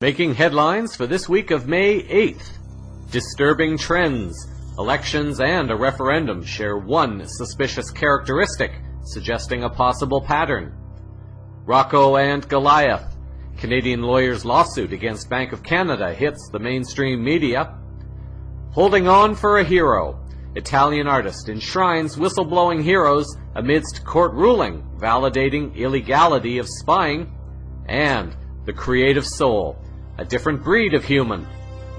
Making headlines for this week of May 8th. Disturbing trends. Elections and a referendum share one suspicious characteristic, suggesting a possible pattern. Rocco and Goliath. Canadian lawyer's lawsuit against Bank of Canada hits the mainstream media. Holding on for a hero. Italian artist enshrines whistleblowing heroes amidst court ruling validating illegality of spying. And the creative soul. A different breed of human,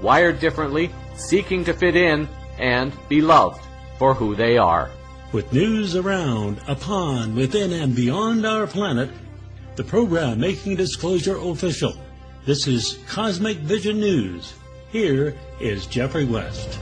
wired differently, seeking to fit in, and be loved for who they are. With news around, upon, within, and beyond our planet, the program making disclosure official. This is Cosmic Vision News. Here is Jeffrey West.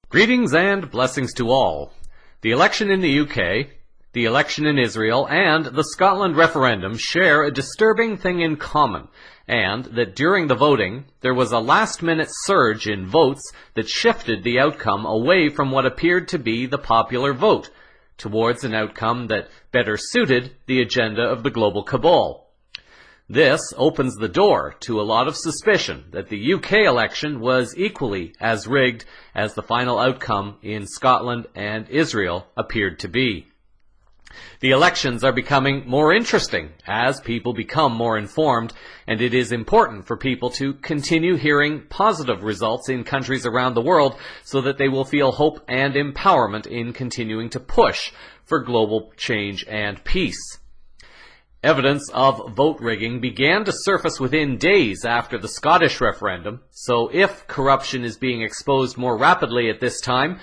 Greetings and blessings to all. The election in the UK, the election in Israel, and the Scotland referendum share a disturbing thing in common, and that during the voting, there was a last-minute surge in votes that shifted the outcome away from what appeared to be the popular vote, towards an outcome that better suited the agenda of the global cabal. This opens the door to a lot of suspicion that the UK election was equally as rigged as the final outcome in Scotland and Israel appeared to be. The elections are becoming more interesting as people become more informed, and it is important for people to continue hearing positive results in countries around the world so that they will feel hope and empowerment in continuing to push for global change and peace. Evidence of vote rigging began to surface within days after the Scottish referendum, so if corruption is being exposed more rapidly at this time,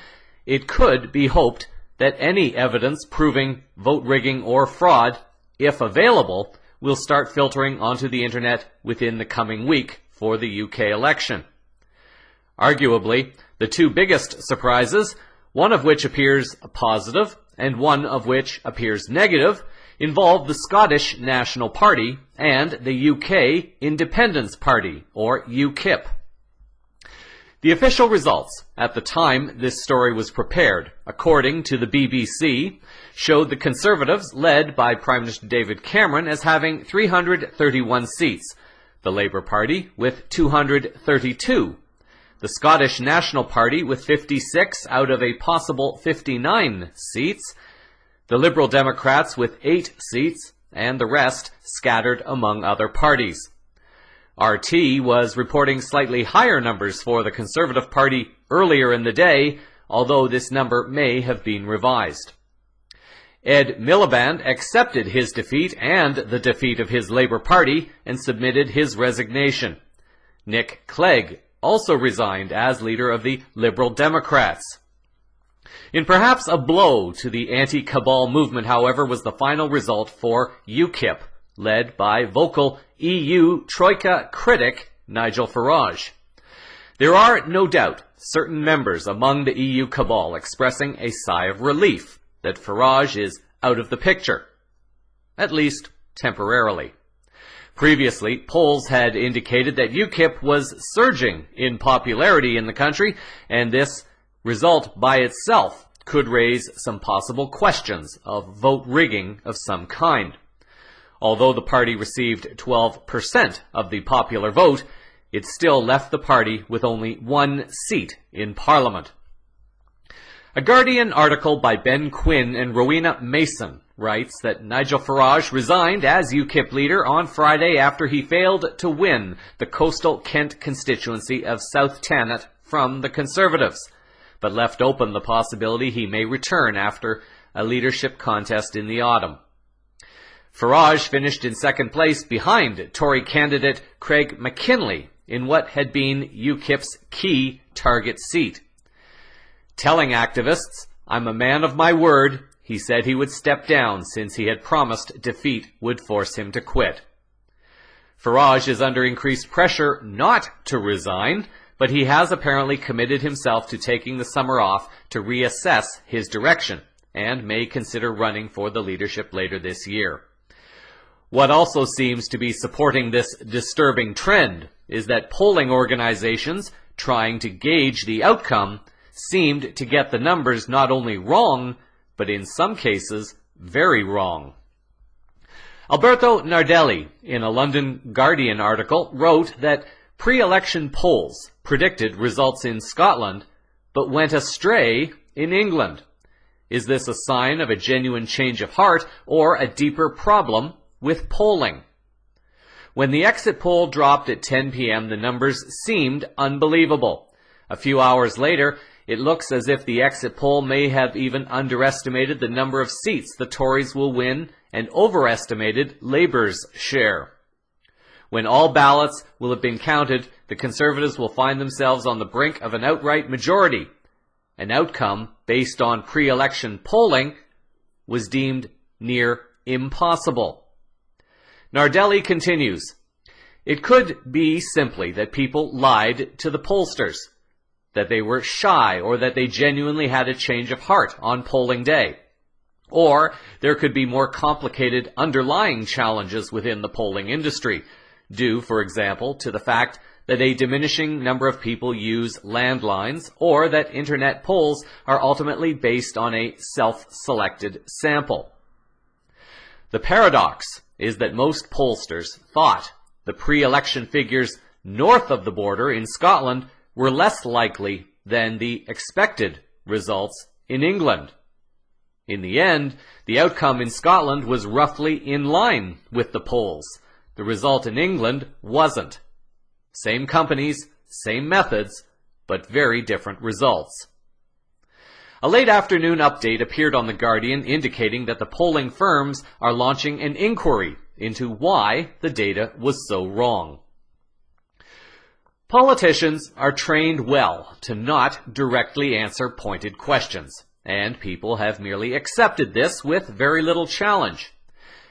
it could be hoped that any evidence proving vote rigging or fraud, if available, will start filtering onto the internet within the coming week for the UK election. Arguably, the two biggest surprises, one of which appears positive and one of which appears negative, involve the Scottish National Party and the UK Independence Party, or UKIP. The official results at the time this story was prepared, according to the BBC, showed the Conservatives, led by Prime Minister David Cameron, as having 331 seats, the Labour Party with 232, the Scottish National Party with 56 out of a possible 59 seats, the Liberal Democrats with 8 seats, and the rest scattered among other parties. RT was reporting slightly higher numbers for the Conservative Party earlier in the day, although this number may have been revised. Ed Miliband accepted his defeat and the defeat of his Labour Party and submitted his resignation. Nick Clegg also resigned as leader of the Liberal Democrats. In perhaps a blow to the anti-cabal movement, however, was the final result for UKIP, led by vocal EU Troika critic Nigel Farage. There are, no doubt, certain members among the EU cabal expressing a sigh of relief that Farage is out of the picture, at least temporarily. Previously, polls had indicated that UKIP was surging in popularity in the country, and this result by itself could raise some possible questions of vote rigging of some kind. Although the party received 12% of the popular vote, it still left the party with only one seat in Parliament. A Guardian article by Ben Quinn and Rowena Mason writes that Nigel Farage resigned as UKIP leader on Friday after he failed to win the coastal Kent constituency of South Tannet from the Conservatives, but left open the possibility he may return after a leadership contest in the autumn. Farage finished in second place behind Tory candidate Craig McKinley in what had been UKIP's key target seat. Telling activists, "I'm a man of my word," he said he would step down since he had promised defeat would force him to quit. Farage is under increased pressure not to resign, but he has apparently committed himself to taking the summer off to reassess his direction and may consider running for the leadership later this year. What also seems to be supporting this disturbing trend is that polling organizations trying to gauge the outcome seemed to get the numbers not only wrong, but in some cases very wrong. Alberto Nardelli, in a London Guardian article, wrote that pre-election polls predicted results in Scotland, but went astray in England. Is this a sign of a genuine change of heart or a deeper problem with polling? When the exit poll dropped at 10 p.m., the numbers seemed unbelievable. A few hours later, it looks as if the exit poll may have even underestimated the number of seats the Tories will win and overestimated Labour's share. When all ballots will have been counted, the Conservatives will find themselves on the brink of an outright majority. An outcome based on pre-election polling was deemed near impossible. Nardelli continues, "It could be simply that people lied to the pollsters, that they were shy, or that they genuinely had a change of heart on polling day. Or there could be more complicated underlying challenges within the polling industry, due, for example, to the fact that a diminishing number of people use landlines, or that internet polls are ultimately based on a self-selected sample. The paradox is that most pollsters thought the pre-election figures north of the border in Scotland were less likely than the expected results in England. In the end, the outcome in Scotland was roughly in line with the polls. The result in England wasn't. Same companies, same methods, but very different results." A late afternoon update appeared on The Guardian indicating that the polling firms are launching an inquiry into why the data was so wrong. Politicians are trained well to not directly answer pointed questions, and people have merely accepted this with very little challenge.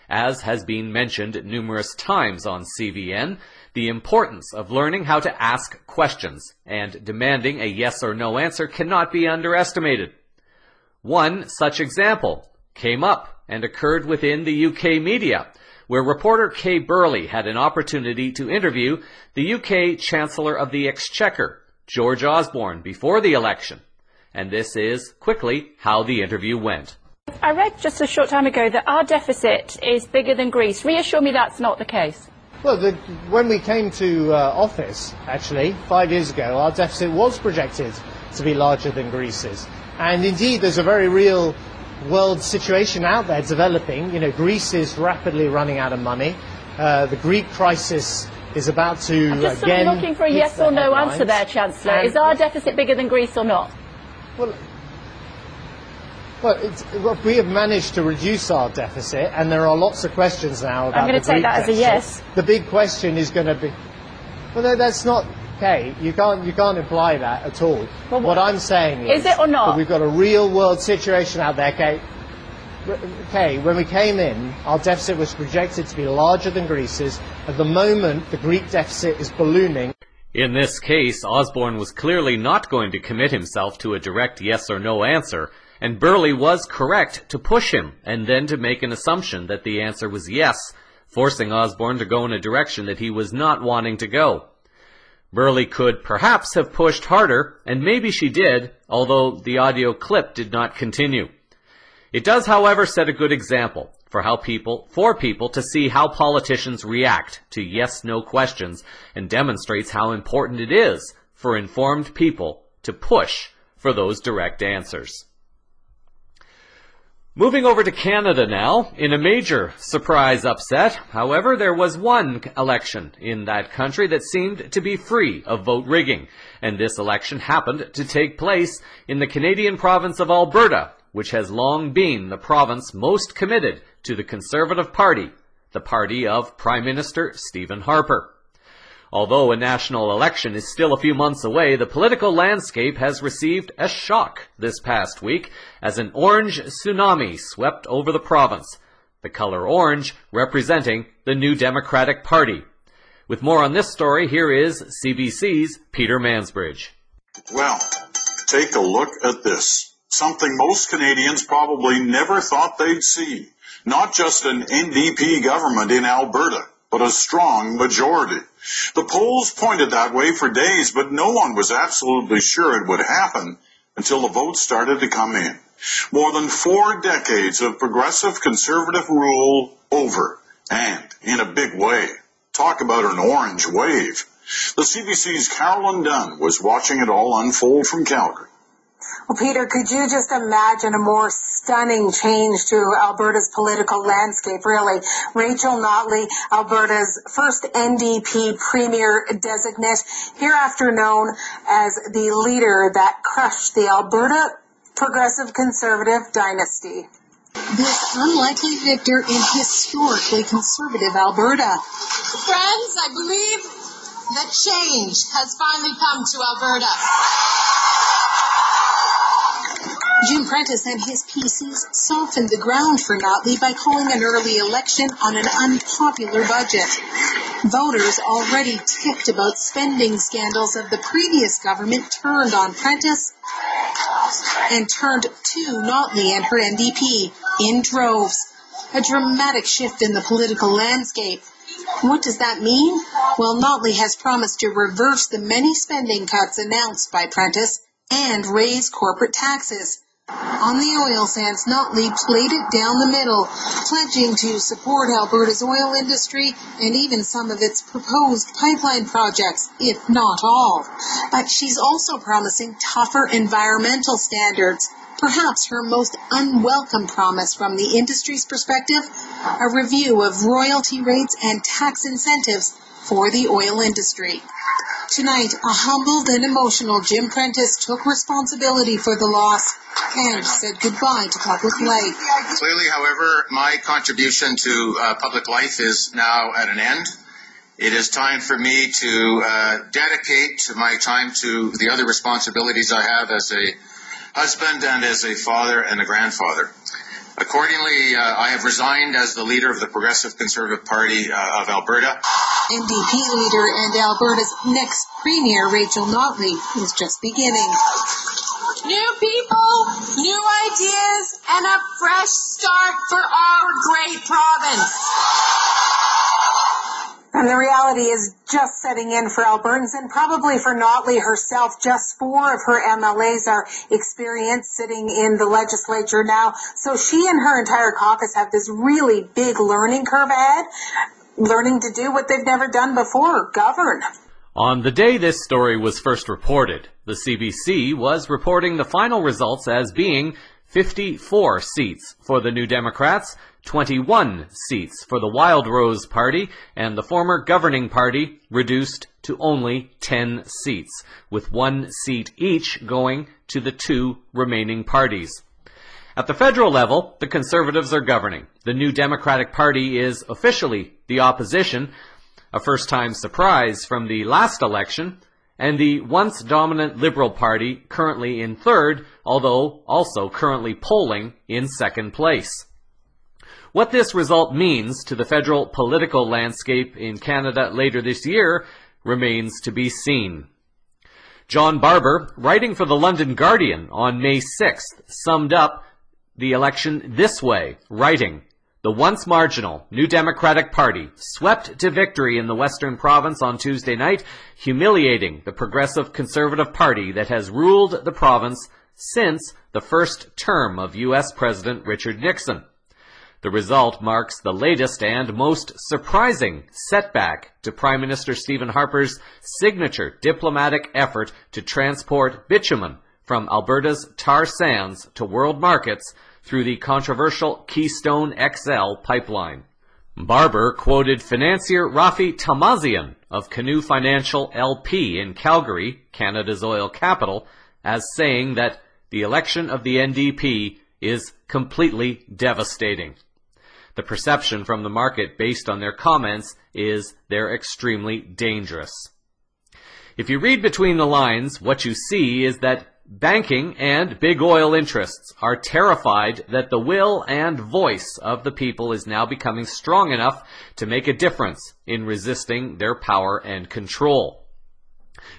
As has been mentioned numerous times on CVN, the importance of learning how to ask questions and demanding a yes or no answer cannot be underestimated. One such example came up and occurred within the UK media, where reporter Kay Burley had an opportunity to interview the UK Chancellor of the Exchequer, George Osborne, before the election. And this is, quickly, how the interview went. I read just a short time ago that our deficit is bigger than Greece. Reassure me that's not the case. Well, when we came to office, actually, 5 years ago, our deficit was projected to be larger than Greece's. And indeed, there's a very real world situation out there developing. You know, Greece is rapidly running out of money. The Greek crisis is about to I'm just again looking for a yes or no answer there, Chancellor. Is our deficit bigger than Greece or not? Well, we have managed to reduce our deficit, and there are lots of questions now about I'm going to take that as a yes. The big question is going to be, well, no, that's not, okay, you can't imply that at all. Well, what I'm saying is it or not? That we've got a real world situation out there, okay? Okay, when we came in, our deficit was projected to be larger than Greece's. At the moment, the Greek deficit is ballooning. In this case, Osborne was clearly not going to commit himself to a direct yes or no answer, and Burley was correct to push him and then to make an assumption that the answer was yes, forcing Osborne to go in a direction that he was not wanting to go. Burley could perhaps have pushed harder, and maybe she did, although the audio clip did not continue. It does, however, set a good example for people to see how politicians react to yes-no questions, and demonstrates how important it is for informed people to push for those direct answers. Moving over to Canada now, in a major surprise upset, however, there was one election in that country that seemed to be free of vote rigging, and this election happened to take place in the Canadian province of Alberta, which has long been the province most committed to the Conservative Party, the party of Prime Minister Stephen Harper. Although a national election is still a few months away, the political landscape has received a shock this past week as an orange tsunami swept over the province, the color orange representing the New Democratic Party. With more on this story, here is CBC's Peter Mansbridge. Well, take a look at this. Something most Canadians probably never thought they'd see. Not just an NDP government in Alberta, but a strong majority. The polls pointed that way for days, but no one was absolutely sure it would happen until the votes started to come in. More than 4 decades of progressive Conservative rule over, And in a big way. Talk about an orange wave. The CBC's Carolyn Dunn was watching it all unfold from Calgary. Well, Peter, could you just imagine a more stunning change to Alberta's political landscape, really? Rachel Notley, Alberta's first NDP premier designate, hereafter known as the leader that crushed the Alberta Progressive Conservative dynasty. This unlikely victor in historically conservative Alberta. Friends, I believe that change has finally come to Alberta. Jim Prentice and his PCs softened the ground for Notley by calling an early election on an unpopular budget. Voters, already ticked about spending scandals of the previous government, turned on Prentice and turned to Notley and her NDP in droves. A dramatic shift in the political landscape. What does that mean? Well, Notley has promised to reverse the many spending cuts announced by Prentice and raise corporate taxes. On the oil sands, Notley played it down the middle, pledging to support Alberta's oil industry and even some of its proposed pipeline projects, if not all. But she's also promising tougher environmental standards. Perhaps her most unwelcome promise from the industry's perspective, a review of royalty rates and tax incentives for the oil industry. Tonight, a humbled and emotional Jim Prentice took responsibility for the loss and said goodbye to public life. Clearly, however, my contribution to public life is now at an end. It is time for me to dedicate my time to the other responsibilities I have as a husband and as a father and a grandfather. Accordingly, I have resigned as the leader of the Progressive Conservative Party of Alberta. NDP leader and Alberta's next premier, Rachel Notley, is just beginning. New people, new ideas, and a fresh start for our great province. And the reality is just setting in for Albertans and probably for Notley herself. Just 4 of her MLAs are experienced sitting in the legislature now. So she and her entire caucus have this really big learning curve ahead, learning to do what they've never done before, govern. On the day this story was first reported, the CBC was reporting the final results as being 54 seats for the New Democrats, 21 seats for the Wild Rose Party, and the former governing party reduced to only 10 seats, with 1 seat each going to the 2 remaining parties. At the federal level, the Conservatives are governing. The New Democratic Party is officially the opposition, a first-time surprise from the last election, and the once-dominant Liberal Party currently in third, although also currently polling in second place. What this result means to the federal political landscape in Canada later this year remains to be seen. John Barber, writing for the London Guardian on May 6th, summed up the election this way, writing, "The once marginal New Democratic Party swept to victory in the Western Province on Tuesday night, humiliating the Progressive Conservative Party that has ruled the province since the first term of U.S. President Richard Nixon. The result marks the latest and most surprising setback to Prime Minister Stephen Harper's signature diplomatic effort to transport bitumen from Alberta's tar sands to world markets through the controversial Keystone XL pipeline." Barber quoted financier Rafi Tamazian of Canoe Financial LP in Calgary, Canada's oil capital, as saying that the election of the NDP is completely devastating. The perception from the market based on their comments is they're extremely dangerous. If you read between the lines, what you see is that banking and big oil interests are terrified that the will and voice of the people is now becoming strong enough to make a difference in resisting their power and control.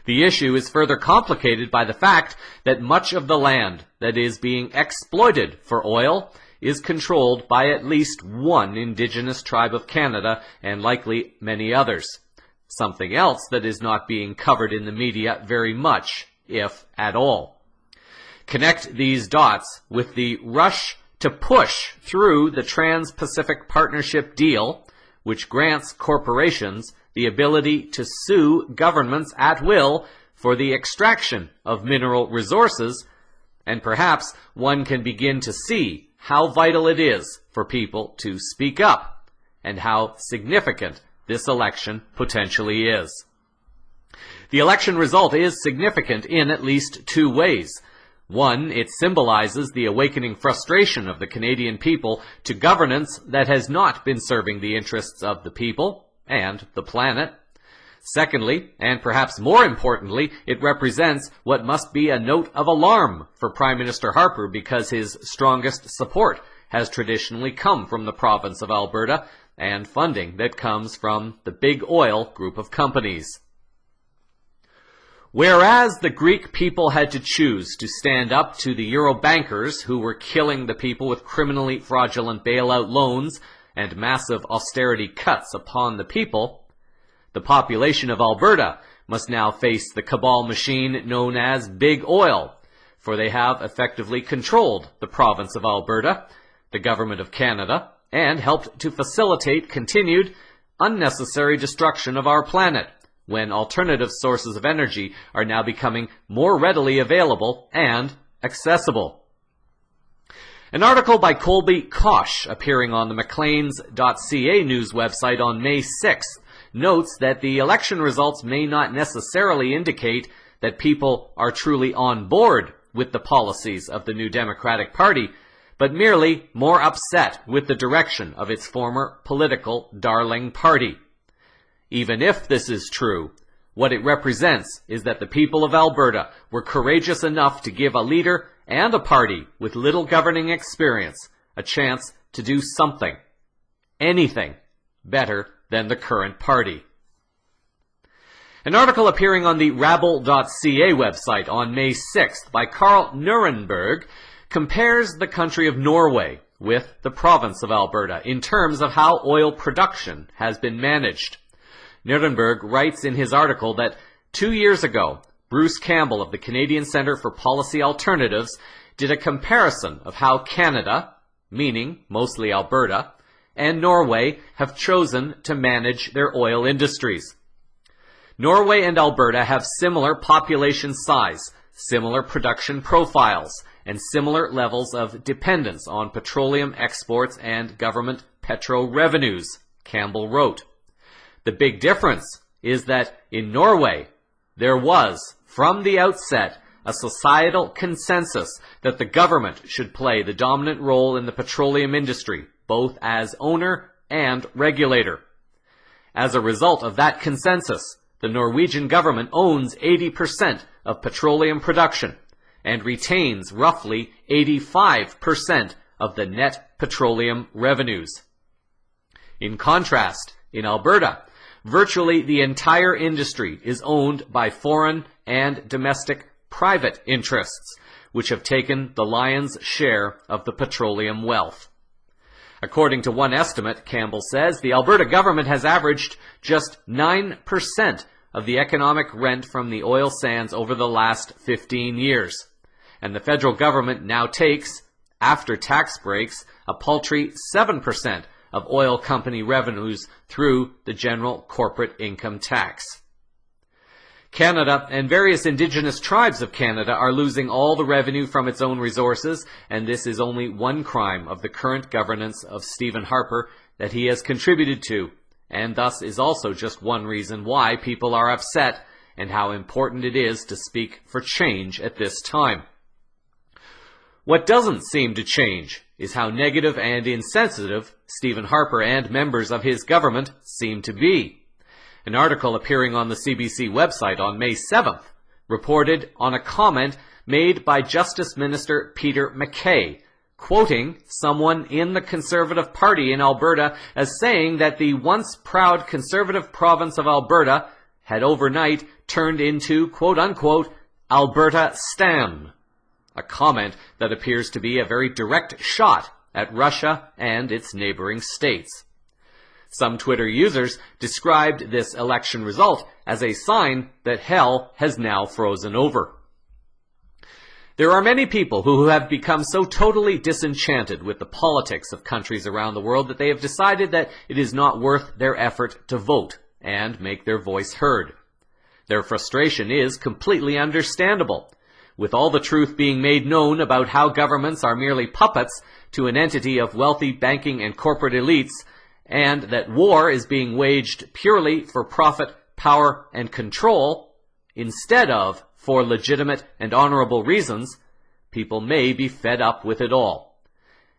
The issue is further complicated by the fact that much of the land that is being exploited for oil is controlled by at least one Indigenous tribe of Canada and likely many others. Something else that is not being covered in the media very much, if at all. Connect these dots with the rush to push through the Trans-Pacific Partnership deal, which grants corporations the ability to sue governments at will for the extraction of mineral resources, and perhaps one can begin to see how vital it is for people to speak up and how significant this election potentially is. The election result is significant in at least two ways. One, it symbolizes the awakening frustration of the Canadian people to governance that has not been serving the interests of the people and the planet. Secondly, and perhaps more importantly, it represents what must be a note of alarm for Prime Minister Harper, because his strongest support has traditionally come from the province of Alberta, and funding that comes from the big oil group of companies. Whereas the Greek people had to choose to stand up to the Euro bankers who were killing the people with criminally fraudulent bailout loans and massive austerity cuts upon the people, the population of Alberta must now face the cabal machine known as Big Oil, for they have effectively controlled the province of Alberta, the government of Canada, and helped to facilitate continued unnecessary destruction of our planet, when alternative sources of energy are now becoming more readily available and accessible. An article by Colby Kosh, appearing on the Macleans.ca news website on May 6th, notes that the election results may not necessarily indicate that people are truly on board with the policies of the New Democratic Party, but merely more upset with the direction of its former political darling party. Even if this is true, what it represents is that the people of Alberta were courageous enough to give a leader and a party with little governing experience a chance to do something, anything, better than the current party. An article appearing on the Rabble.ca website on May 6th by Carl Nuremberg compares the country of Norway with the province of Alberta in terms of how oil production has been managed. Nuremberg writes in his article that 2 years ago, Bruce Campbell of the Canadian Centre for Policy Alternatives did a comparison of how Canada, meaning mostly Alberta, and Norway have chosen to manage their oil industries. Norway and Alberta have similar population size, similar production profiles, and similar levels of dependence on petroleum exports and government petro revenues, Campbell wrote. The big difference is that in Norway, there was, from the outset, a societal consensus that the government should play the dominant role in the petroleum industry, both as owner and regulator. As a result of that consensus, the Norwegian government owns 80% of petroleum production and retains roughly 85% of the net petroleum revenues. In contrast, in Alberta, virtually the entire industry is owned by foreign and domestic private interests, which have taken the lion's share of the petroleum wealth. According to one estimate, Campbell says, the Alberta government has averaged just 9% of the economic rent from the oil sands over the last 15 years. And the federal government now takes, after tax breaks, a paltry 7% of oil company revenues through the general corporate income tax. Canada and various Indigenous tribes of Canada are losing all the revenue from its own resources, and this is only one crime of the current governance of Stephen Harper that he has contributed to, and thus is also just one reason why people are upset and how important it is to speak for change at this time. What doesn't seem to change is how negative and insensitive Stephen Harper and members of his government seem to be. An article appearing on the CBC website on May 7th reported on a comment made by Justice Minister Peter MacKay, quoting someone in the Conservative Party in Alberta as saying that the once proud Conservative province of Alberta had overnight turned into, quote-unquote, Alberta-stan. A comment that appears to be a very direct shot at Russia and its neighboring states. Some Twitter users described this election result as a sign that hell has now frozen over. There are many people who have become so totally disenchanted with the politics of countries around the world that they have decided that it is not worth their effort to vote and make their voice heard. Their frustration is completely understandable. With all the truth being made known about how governments are merely puppets to an entity of wealthy banking and corporate elites, and that war is being waged purely for profit, power, and control, instead of for legitimate and honorable reasons, people may be fed up with it all.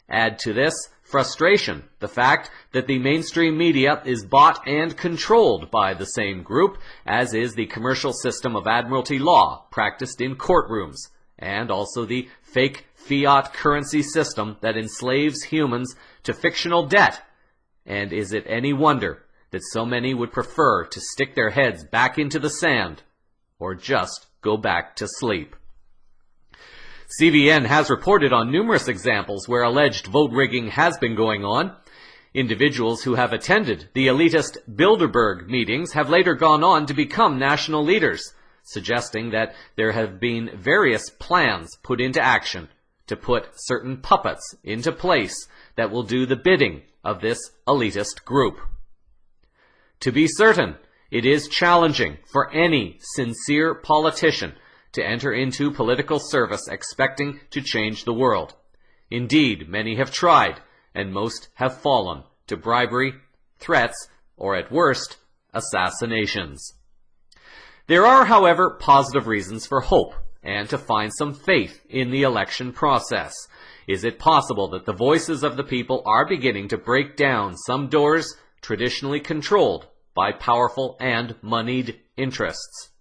Add to this frustration, the fact that the mainstream media is bought and controlled by the same group, as is the commercial system of admiralty law practiced in courtrooms, and also the fake fiat currency system that enslaves humans to fictional debt. And is it any wonder that so many would prefer to stick their heads back into the sand or just go back to sleep? CVN has reported on numerous examples where alleged vote rigging has been going on. Individuals who have attended the elitist Bilderberg meetings have later gone on to become national leaders, suggesting that there have been various plans put into action to put certain puppets into place that will do the bidding of this elitist group. To be certain, it is challenging for any sincere politician to enter into political service expecting to change the world. Indeed, many have tried, and most have fallen to bribery, threats, or at worst, assassinations. There are, however, positive reasons for hope and to find some faith in the election process. Is it possible that the voices of the people are beginning to break down some doors traditionally controlled by powerful and moneyed interests?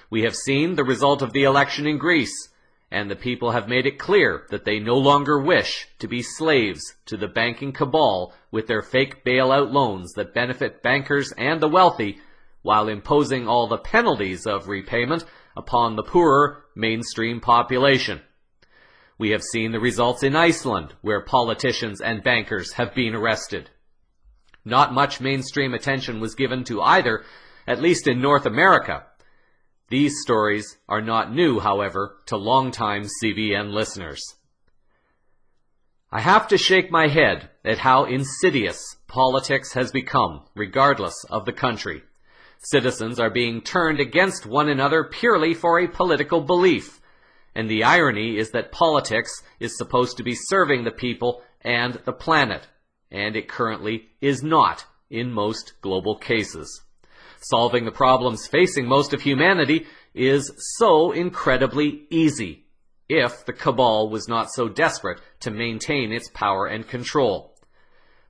We have seen the result of the election in Greece, and the people have made it clear that they no longer wish to be slaves to the banking cabal with their fake bailout loans that benefit bankers and the wealthy, while imposing all the penalties of repayment upon the poorer mainstream population. We have seen the results in Iceland, where politicians and bankers have been arrested. Not much mainstream attention was given to either, at least in North America. These stories are not new, however, to longtime CVN listeners. I have to shake my head at how insidious politics has become, regardless of the country. Citizens are being turned against one another purely for a political belief. And the irony is that politics is supposed to be serving the people and the planet, and it currently is not in most global cases. Solving the problems facing most of humanity is so incredibly easy, if the cabal was not so desperate to maintain its power and control.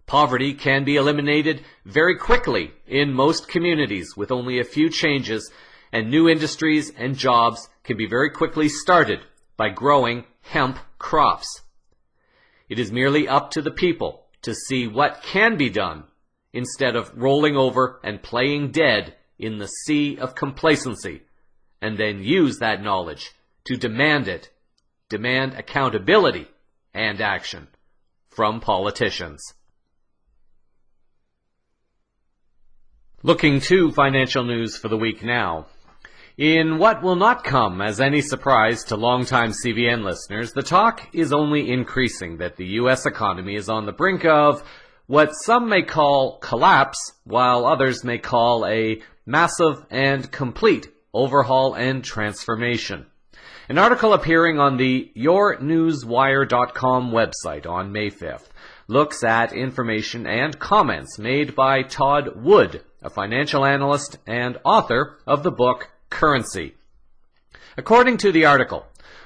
Poverty can be eliminated very quickly in most communities with only a few changes, and new industries and jobs can be very quickly started by growing hemp crops. It is merely up to the people to see what can be done, instead of rolling over and playing dead in the sea of complacency, and then use that knowledge to demand accountability and action from politicians. Looking to financial news for the week now. In what will not come as any surprise to longtime CVN listeners, the talk is only increasing that the U.S. economy is on the brink of what some may call collapse, while others may call a massive and complete overhaul and transformation. An article appearing on the YourNewsWire.com website on May 5th looks at information and comments made by Todd Wood, a financial analyst and author of the book Currency. According to the article,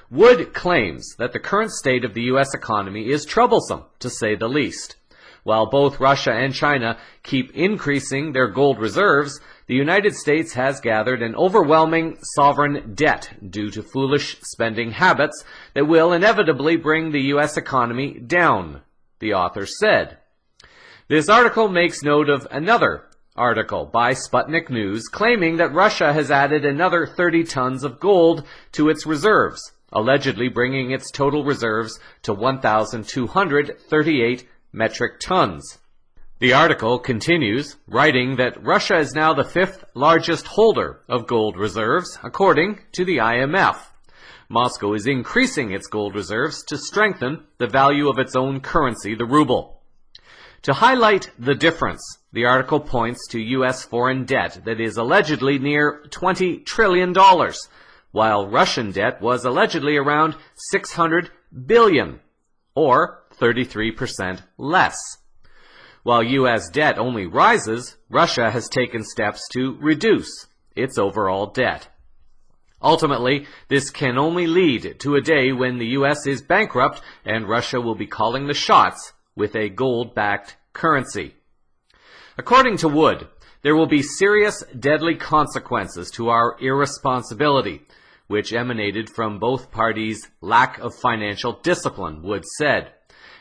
Wood claims that the current state of the U.S. economy is troublesome, to say the least. While both Russia and China keep increasing their gold reserves, the United States has gathered an overwhelming sovereign debt due to foolish spending habits that will inevitably bring the U.S. economy down, the author said. This article makes note of another article by Sputnik News claiming that Russia has added another 30 tons of gold to its reserves, allegedly bringing its total reserves to 1,238 metric tons. The article continues, writing that Russia is now the 5th largest holder of gold reserves, according to the IMF. Moscow is increasing its gold reserves to strengthen the value of its own currency, the ruble. To highlight the difference, the article points to U.S. foreign debt that is allegedly near $20 trillion, while Russian debt was allegedly around $600 billion, or 33% less. While U.S. debt only rises, Russia has taken steps to reduce its overall debt. Ultimately, this can only lead to a day when the U.S. is bankrupt and Russia will be calling the shots with a gold-backed currency. According to Wood, there will be serious, deadly consequences to our irresponsibility, which emanated from both parties' lack of financial discipline, Wood said.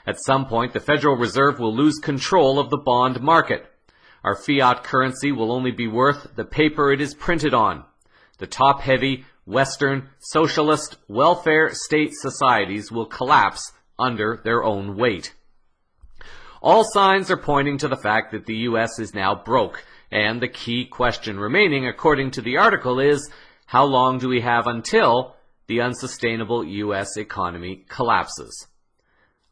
At some point, the Federal Reserve will lose control of the bond market. Our fiat currency will only be worth the paper it is printed on. The top-heavy, Western, socialist, welfare state societies will collapse under their own weight. All signs are pointing to the fact that the U.S. is now broke, and the key question remaining, according to the article, is how long do we have until the unsustainable U.S. economy collapses?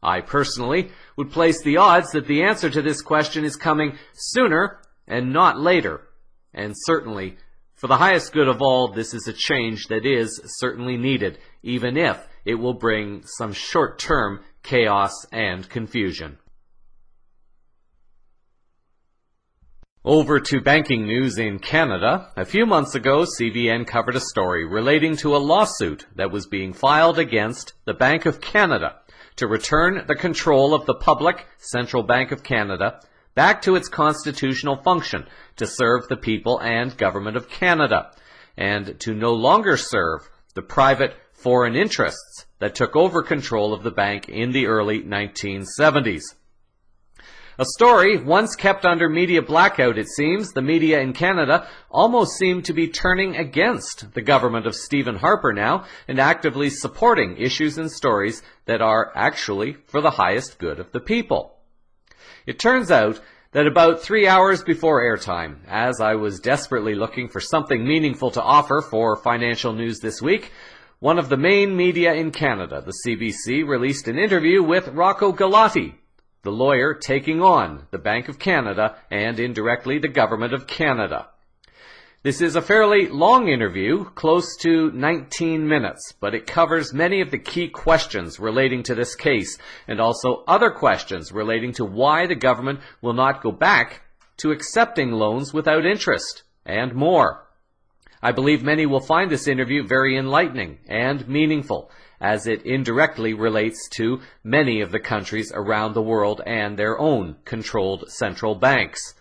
I personally would place the odds that the answer to this question is coming sooner and not later. And certainly, for the highest good of all, this is a change that is certainly needed, even if it will bring some short-term chaos and confusion. Over to banking news in Canada. A few months ago, CVN covered a story relating to a lawsuit that was being filed against the Bank of Canada to return the control of the public Central Bank of Canada back to its constitutional function to serve the people and government of Canada, and to no longer serve the private foreign interests that took over control of the bank in the early 1970s. A story once kept under media blackout, it seems. The media in Canada almost seem to be turning against the government of Stephen Harper now and actively supporting issues and stories that are actually for the highest good of the people. It turns out that about 3 hours before airtime, as I was desperately looking for something meaningful to offer for financial news this week, one of the main media in Canada, the CBC, released an interview with Rocco Galati, the lawyer taking on the Bank of Canada and indirectly the Government of Canada. This is a fairly long interview, close to 19 minutes, but it covers many of the key questions relating to this case and also other questions relating to why the government will not go back to accepting loans without interest and more. I believe many will find this interview very enlightening and meaningful, as it indirectly relates to many of the countries around the world and their own controlled central banks.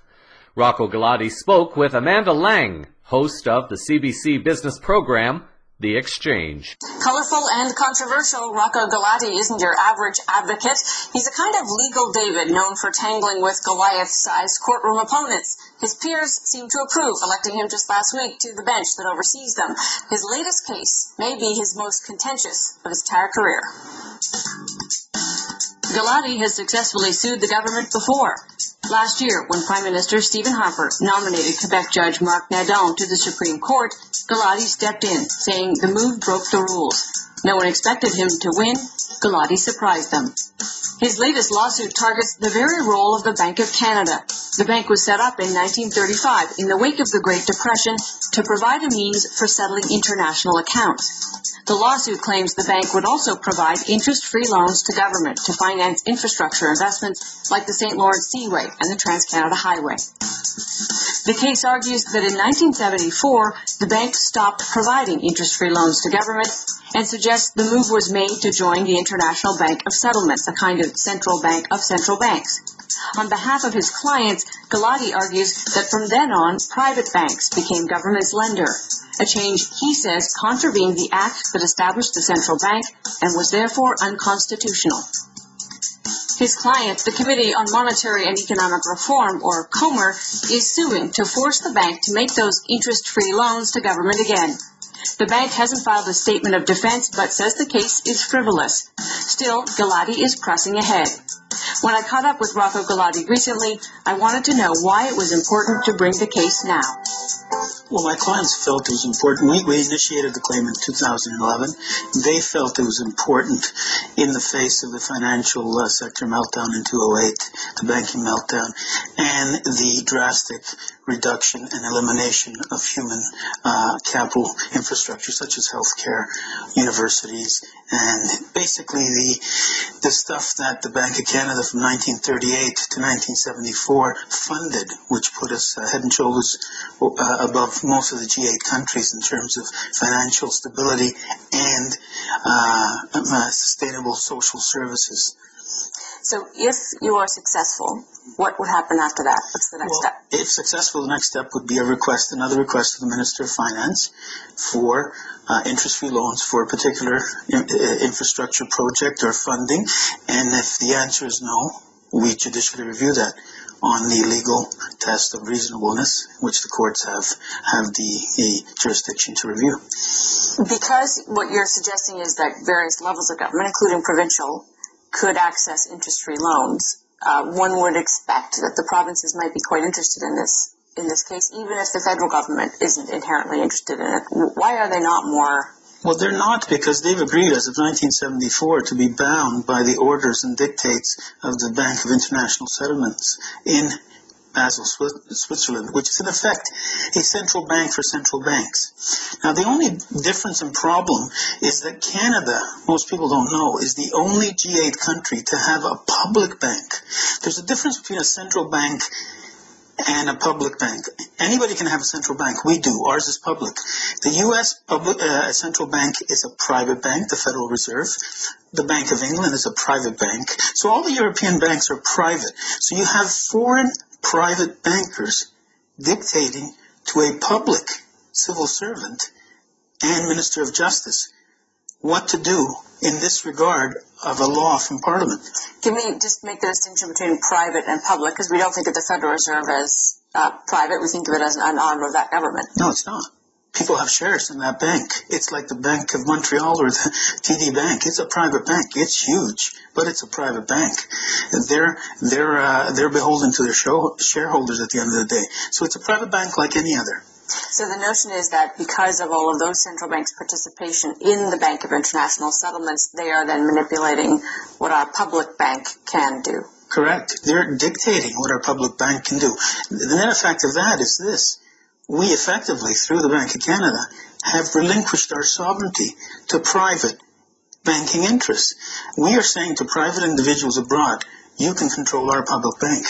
Rocco Galati spoke with Amanda Lang, host of the CBC business program, The Exchange. Colorful and controversial, Rocco Galati isn't your average advocate. He's a kind of legal David known for tangling with Goliath-sized courtroom opponents. His peers seem to approve, electing him just last week to the bench that oversees them. His latest case may be his most contentious of his entire career. Galati has successfully sued the government before. Last year, when Prime Minister Stephen Harper nominated Quebec Judge Marc Nadon to the Supreme Court, Galati stepped in, saying the move broke the rules. No one expected him to win. Galati surprised them. His latest lawsuit targets the very role of the Bank of Canada. The bank was set up in 1935 in the wake of the Great Depression to provide a means for settling international accounts. The lawsuit claims the bank would also provide interest-free loans to government to finance infrastructure investments like the St. Lawrence Seaway and the Trans-Canada Highway. The case argues that in 1974, the bank stopped providing interest-free loans to government and suggests the move was made to join the International Bank of Settlements, a kind of central bank of central banks. On behalf of his clients, Galati argues that from then on, private banks became government's lender, a change he says contravened the act that established the central bank and was therefore unconstitutional. His client, the Committee on Monetary and Economic Reform, or COMER, is suing to force the bank to make those interest-free loans to government again. The bank hasn't filed a statement of defense, but says the case is frivolous. Still, Galati is pressing ahead. When I caught up with Rocco Galati recently, I wanted to know why it was important to bring the case now. Well, my clients felt it was important. We initiated the claim in 2011. They felt it was important in the face of the financial sector meltdown in 2008, the banking meltdown, and the drastic reduction and elimination of human capital infrastructure such as healthcare, universities, and basically the stuff that the Bank of Canada from 1938 to 1974 funded, which put us head and shoulders above most of the G8 countries in terms of financial stability and sustainable social services. So if you are successful, what would happen after that? What's the next step? If successful, the next step would be another request to the Minister of Finance for interest-free loans for a particular infrastructure project or funding. And if the answer is no, we judicially review that on the legal test of reasonableness, which the courts have the jurisdiction to review. Because what you're suggesting is that various levels of government, including provincial, could access interest-free loans, one would expect that the provinces might be quite interested in this case, even if the federal government isn't inherently interested in it. Why are they not more? Well, they're not, because they've agreed as of 1974 to be bound by the orders and dictates of the Bank of International Settlements in Basel, Switzerland, which is in effect a central bank for central banks. Now, the only difference and problem is that Canada, most people don't know, is the only G8 country to have a public bank. There's a difference between a central bank and a public bank. Anybody can have a central bank. We do. Ours is public. The U.S. Central Bank is a private bank, the Federal Reserve. The Bank of England is a private bank. So all the European banks are private. So you have foreign private bankers dictating to a public civil servant and Minister of Justice what to do in this regard of a law from Parliament. Can we just make the distinction between private and public? Because we don't think of the Federal Reserve as private. We think of it as an arm of that government. No, it's not. People have shares in that bank. It's like the Bank of Montreal or the TD Bank. It's a private bank. It's huge, but it's a private bank. They're beholden to their shareholders at the end of the day. So it's a private bank like any other. So the notion is that because of all of those central banks' participation in the Bank of International Settlements, they are then manipulating what our public bank can do. Correct. They're dictating what our public bank can do. The net effect of that is this. We effectively, through the Bank of Canada, have relinquished our sovereignty to private banking interests. We are saying to private individuals abroad, you can control our public bank,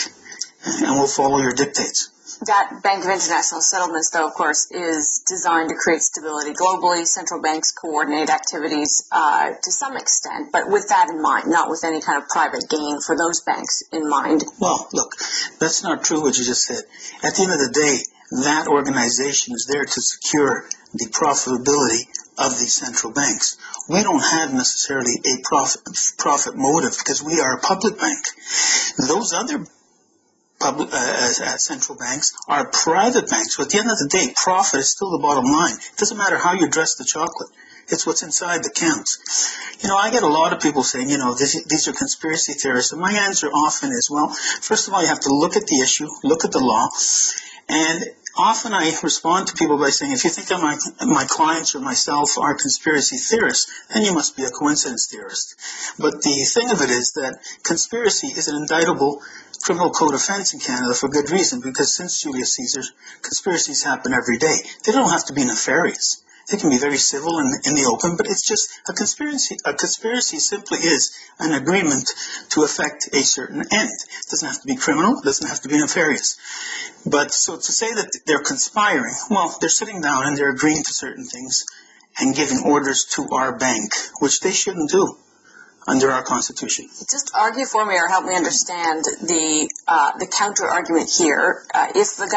and we'll follow your dictates. That Bank of International Settlements, though, of course, is designed to create stability globally. Central banks coordinate activities to some extent, but with that in mind, not with any kind of private gain for those banks in mind. Well, look, that's not true what you just said. At the end of the day, that organization is there to secure the profitability of these central banks. We don't have necessarily a profit motive because we are a public bank. Those other central banks are private banks. So at the end of the day, profit is still the bottom line. It doesn't matter how you dress the chocolate. It's what's inside that counts. I get a lot of people saying, these are conspiracy theorists. And my answer often is, well, first of all, you have to look at the issue, look at the law. And often I respond to people by saying, if you think that my clients or myself are conspiracy theorists, then you must be a coincidence theorist. But the thing of it is that conspiracy is an indictable criminal code offense in Canada for good reason, because since Julius Caesar, conspiracies happen every day. They don't have to be nefarious. They can be very civil and in the open, but it's just a conspiracy. A conspiracy simply is an agreement to effect a certain end. It doesn't have to be criminal. It doesn't have to be nefarious. But so to say that they're conspiring, well, they're sitting down and they're agreeing to certain things and giving orders to our bank, which they shouldn't do under our Constitution. Just argue for me or help me understand the counter argument here. If the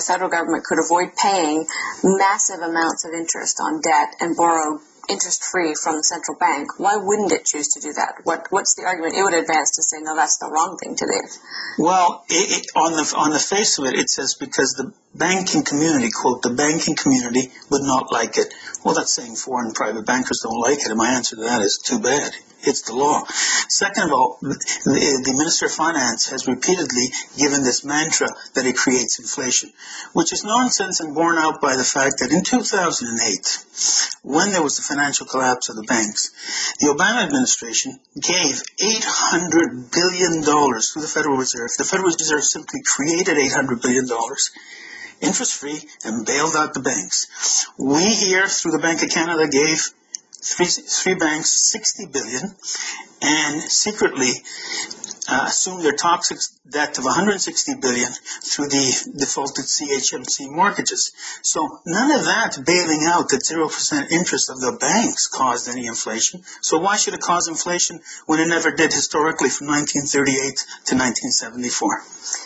federal government could avoid paying massive amounts of interest on debt and borrow interest-free from the central bank, why wouldn't it choose to do that? What's the argument it would advance to say, no, that's the wrong thing to do? Well, on the face of it, it says because the banking community, quote, the banking community would not like it. Well, that's saying foreign private bankers don't like it, and my answer to that is too bad. It's the law. Second of all, the Minister of Finance has repeatedly given this mantra that it creates inflation, which is nonsense and borne out by the fact that in 2008, when there was the financial collapse of the banks, the Obama administration gave $800 billion to the Federal Reserve. The Federal Reserve simply created $800 billion interest-free and bailed out the banks. We here, through the Bank of Canada, gave three banks $60 billion and secretly assumed their toxic debt of $160 billion through the defaulted CHMC mortgages. So none of that bailing out at 0% interest of the banks caused any inflation. So why should it cause inflation when it never did historically from 1938 to 1974?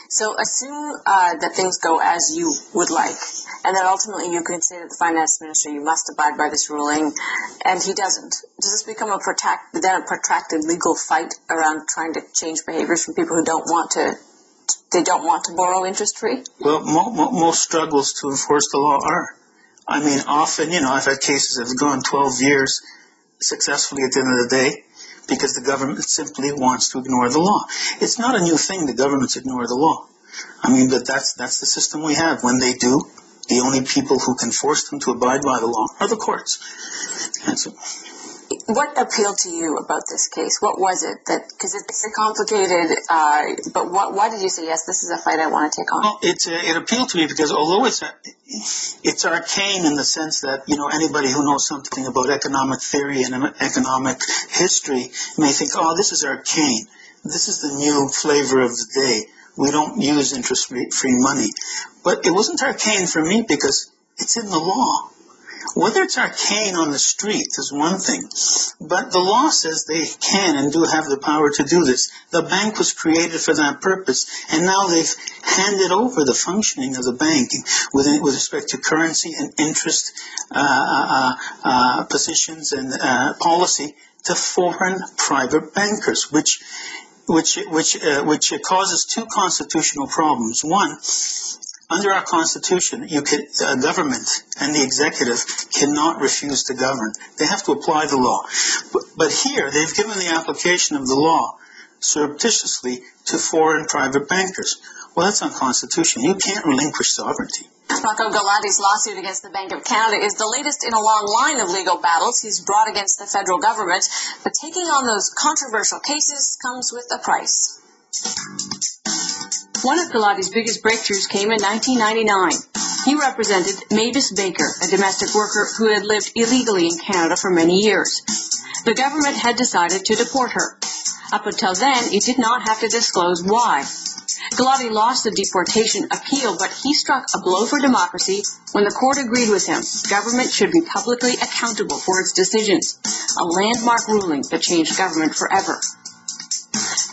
So assume that things go as you would like, and then ultimately you can say to the finance minister, you must abide by this ruling, and he doesn't. Does this become a protracted legal fight around trying to change behaviors from people who don't want to borrow interest-free? Well, most struggles to enforce the law are. I mean, often, I've had cases that have gone 12 years successfully at the end of the day, because the government simply wants to ignore the law. It's not a new thing, the governments ignore the law. I mean, but that's the system we have. When they do, the only people who can force them to abide by the law are the courts. And so, what appealed to you about this case? What was it that, because it's complicated, but why did you say, yes, this is a fight I want to take on? Well, it appealed to me because although it's arcane in the sense that, anybody who knows something about economic theory and economic history may think, oh, this is arcane. This is the new flavor of the day. We don't use interest-free money. But it wasn't arcane for me because it's in the law. Whether it's arcane on the street is one thing, but the law says they can and do have the power to do this. The bank was created for that purpose, and now they've handed over the functioning of the bank with respect to currency and interest positions and policy to foreign private bankers, which causes two constitutional problems. One, under our Constitution, a government and the executive cannot refuse to govern. They have to apply the law. But here, they've given the application of the law surreptitiously to foreign private bankers. Well, that's unconstitutional. You can't relinquish sovereignty. Rocco Galati's lawsuit against the Bank of Canada is the latest in a long line of legal battles he's brought against the federal government. But taking on those controversial cases comes with a price. One of Galati's biggest breakthroughs came in 1999. He represented Mavis Baker, a domestic worker who had lived illegally in Canada for many years. The government had decided to deport her. Up until then, it did not have to disclose why. Galati lost the deportation appeal, but he struck a blow for democracy when the court agreed with him. Government should be publicly accountable for its decisions, a landmark ruling that changed government forever.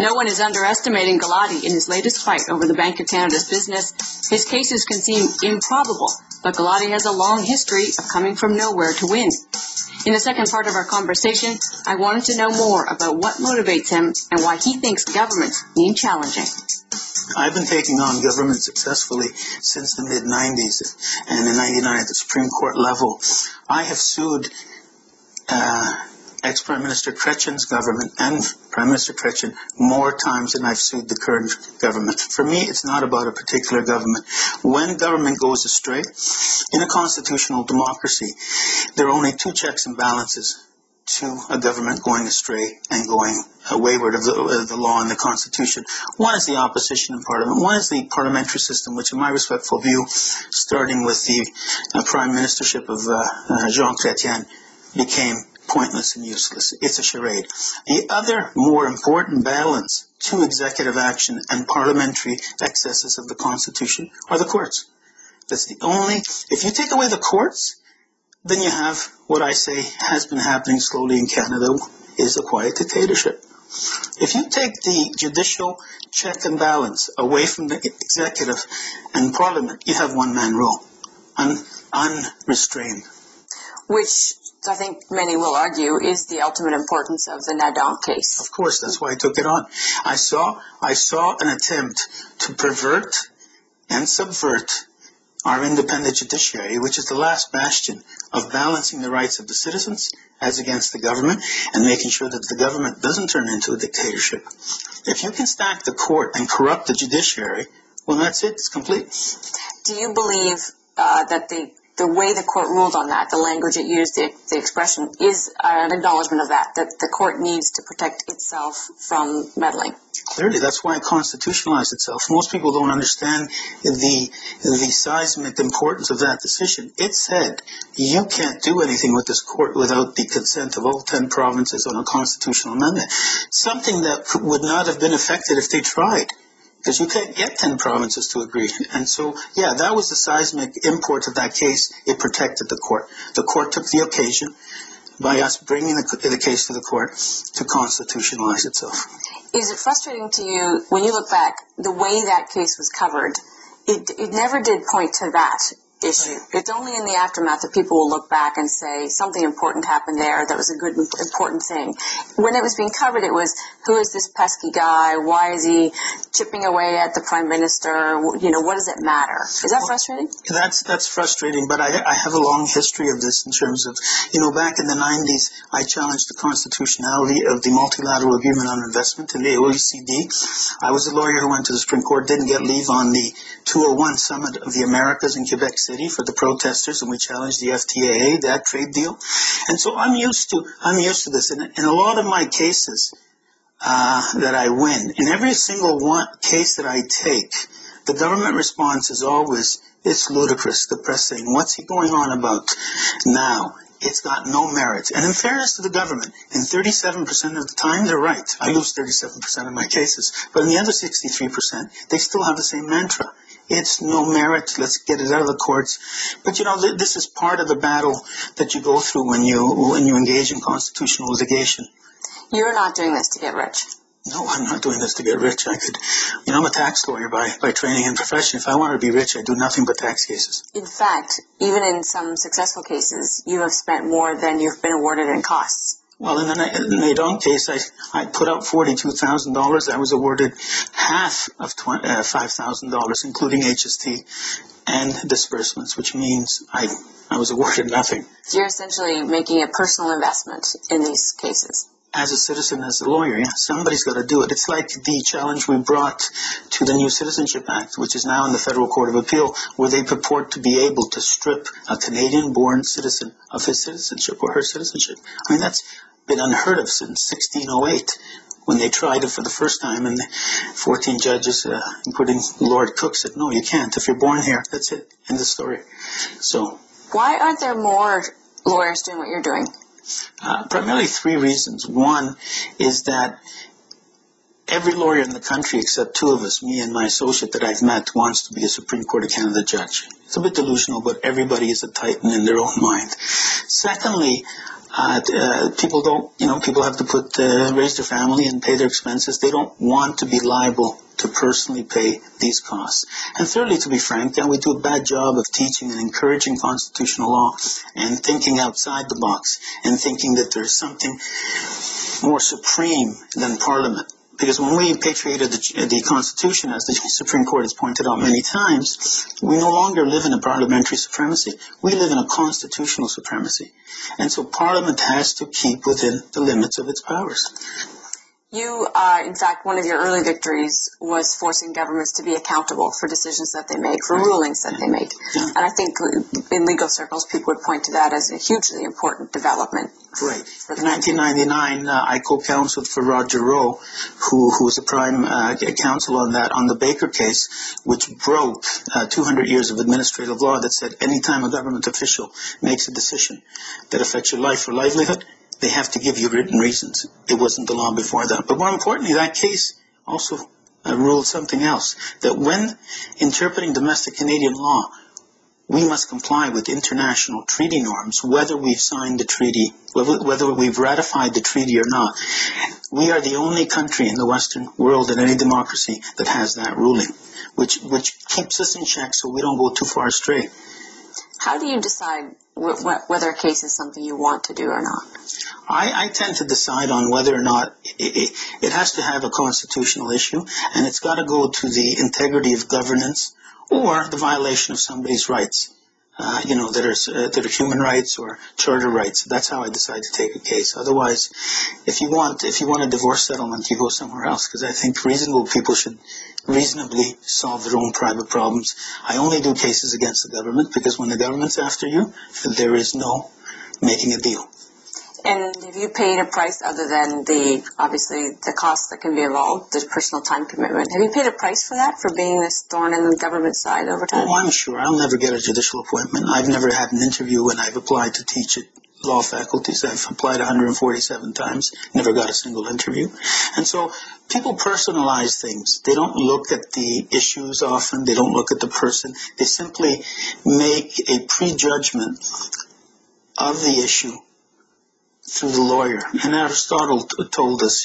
No one is underestimating Galati in his latest fight over the Bank of Canada's business. His cases can seem improbable, but Galati has a long history of coming from nowhere to win. In the second part of our conversation, I wanted to know more about what motivates him and why he thinks governments need challenging. I've been taking on government successfully since the mid-90s, and in 99 at the Supreme Court level. I have sued ex-Prime Minister Chrétien's government and Prime Minister Chrétien more times than I've sued the current government. For me, it's not about a particular government. When government goes astray, in a constitutional democracy, there are only two checks and balances to a government going astray and going wayward of the law and the Constitution. One is the opposition in Parliament. One is the parliamentary system, which in my respectful view, starting with the Prime Ministership of Jean Chrétien, became pointless and useless. It's a charade. The other more important balance to executive action and parliamentary excesses of the Constitution are the courts. That's the only, if you take away the courts, then you have what I say has been happening slowly in Canada, is a quiet dictatorship. If you take the judicial check and balance away from the executive and parliament, you have one-man rule, unrestrained. Which I think many will argue, is the ultimate importance of the Nadon case. Of course, that's why I took it on. I saw an attempt to pervert and subvert our independent judiciary, which is the last bastion of balancing the rights of the citizens as against the government and making sure that the government doesn't turn into a dictatorship. If you can stack the court and corrupt the judiciary, well, that's it. It's complete. Do you believe that the way the court ruled on that, the language it used, the expression, is an acknowledgement of that the court needs to protect itself from meddling? Clearly, that's why it constitutionalized itself. Most people don't understand the seismic importance of that decision. It said you can't do anything with this court without the consent of all 10 provinces on a constitutional amendment, something that would not have been effected if they tried. Because you can't get 10 provinces to agree. And so, yeah, that was the seismic import of that case. It protected the court. The court took the occasion by us bringing the case to the court to constitutionalize itself. Is it frustrating to you, when you look back, the way that case was covered, it never did point to that issue? It's only in the aftermath that people will look back and say something important happened there, that was a good, important thing. When it was being covered, it was, who is this pesky guy? Why is he chipping away at the Prime Minister? You know, what does it matter? Is that frustrating? That's frustrating, but I have a long history of this in terms of, back in the 90s, I challenged the constitutionality of the multilateral agreement on investment in the OECD. I was a lawyer who went to the Supreme Court, didn't get leave on the 201 Summit of the Americas in Quebec City for the protesters, and we challenged the FTAA, that trade deal. And so I'm used to this. And in a lot of my cases that I win, in every single case that I take, the government response is always, it's ludicrous. The press saying, what's he going on about now? It's got no merit. And in fairness to the government, in 37% of the time, they're right. I lose 37% of my cases. But in the other 63%, they still have the same mantra. It's no merit. Let's get it out of the courts. But this is part of the battle that you go through when you engage in constitutional litigation. You're not doing this to get rich. No, I'm not doing this to get rich. I'm a tax lawyer by training and profession. If I wanted to be rich, I'd do nothing but tax cases. In fact, even in some successful cases, you have spent more than you've been awarded in costs. Well, in the Nadon case, I put out $42,000. I was awarded half of $5,000, including HST and disbursements, which means I was awarded nothing. So you're essentially making a personal investment in these cases. As a citizen, as a lawyer, yeah, somebody's got to do it. It's like the challenge we brought to the New Citizenship Act, which is now in the Federal Court of Appeal, where they purport to be able to strip a Canadian-born citizen of his citizenship or her citizenship. I mean, that's been unheard of since 1608, when they tried it for the first time, and the 14 judges, including Lord Cook, said, no, you can't. If you're born here, that's it. End of story. So, why aren't there more lawyers doing what you're doing? Primarily 3 reasons. One is that every lawyer in the country, except 2 of us, me and my associate that I've met, wants to be a Supreme Court of Canada judge. It's a bit delusional, but everybody is a titan in their own mind. Secondly, people have to raise their family and pay their expenses. They don't want to be liable to personally pay these costs. And thirdly, to be frank, we do a bad job of teaching and encouraging constitutional law and thinking outside the box and thinking that there's something more supreme than Parliament. Because when we patriated the Constitution, as the Supreme Court has pointed out many times, we no longer live in a parliamentary supremacy. We live in a constitutional supremacy. And so Parliament has to keep within the limits of its powers. You, in fact, one of your early victories was forcing governments to be accountable for decisions that they make, for rulings that they make. Yeah. And I think in legal circles, people would point to that as a hugely important development. Right. In 1999, I co-counseled for Roger Rowe, who was the prime counsel on the Baker case, which broke 200 years of administrative law that said anytime a government official makes a decision that affects your life or livelihood, they have to give you written reasons. It wasn't the law before that. But more importantly, that case also ruled something else, that when interpreting domestic Canadian law, we must comply with international treaty norms, whether we've signed the treaty, whether we've ratified the treaty or not. We are the only country in the Western world in any democracy that has that ruling, which keeps us in check so we don't go too far astray. How do you decide whether a case is something you want to do or not? I tend to decide on whether or not it has to have a constitutional issue, and it's got to go to the integrity of governance or the violation of somebody's rights. That are human rights or charter rights. That's how I decide to take a case. Otherwise, if you want a divorce settlement, you go somewhere else, because I think reasonable people should reasonably solve their own private problems. I only do cases against the government because when the government's after you, there is no making a deal. And have you paid a price other than obviously the costs that can be involved, the personal time commitment? Have you paid a price for that, for being this thorn in the government side over time? Oh, I'm sure. I'll never get a judicial appointment. I've never had an interview when I've applied to teach at law faculties. I've applied 147 times, never got a single interview. And so people personalize things. They don't look at the issues often. They don't look at the person. They simply make a prejudgment of the issue through the lawyer. And Aristotle told us,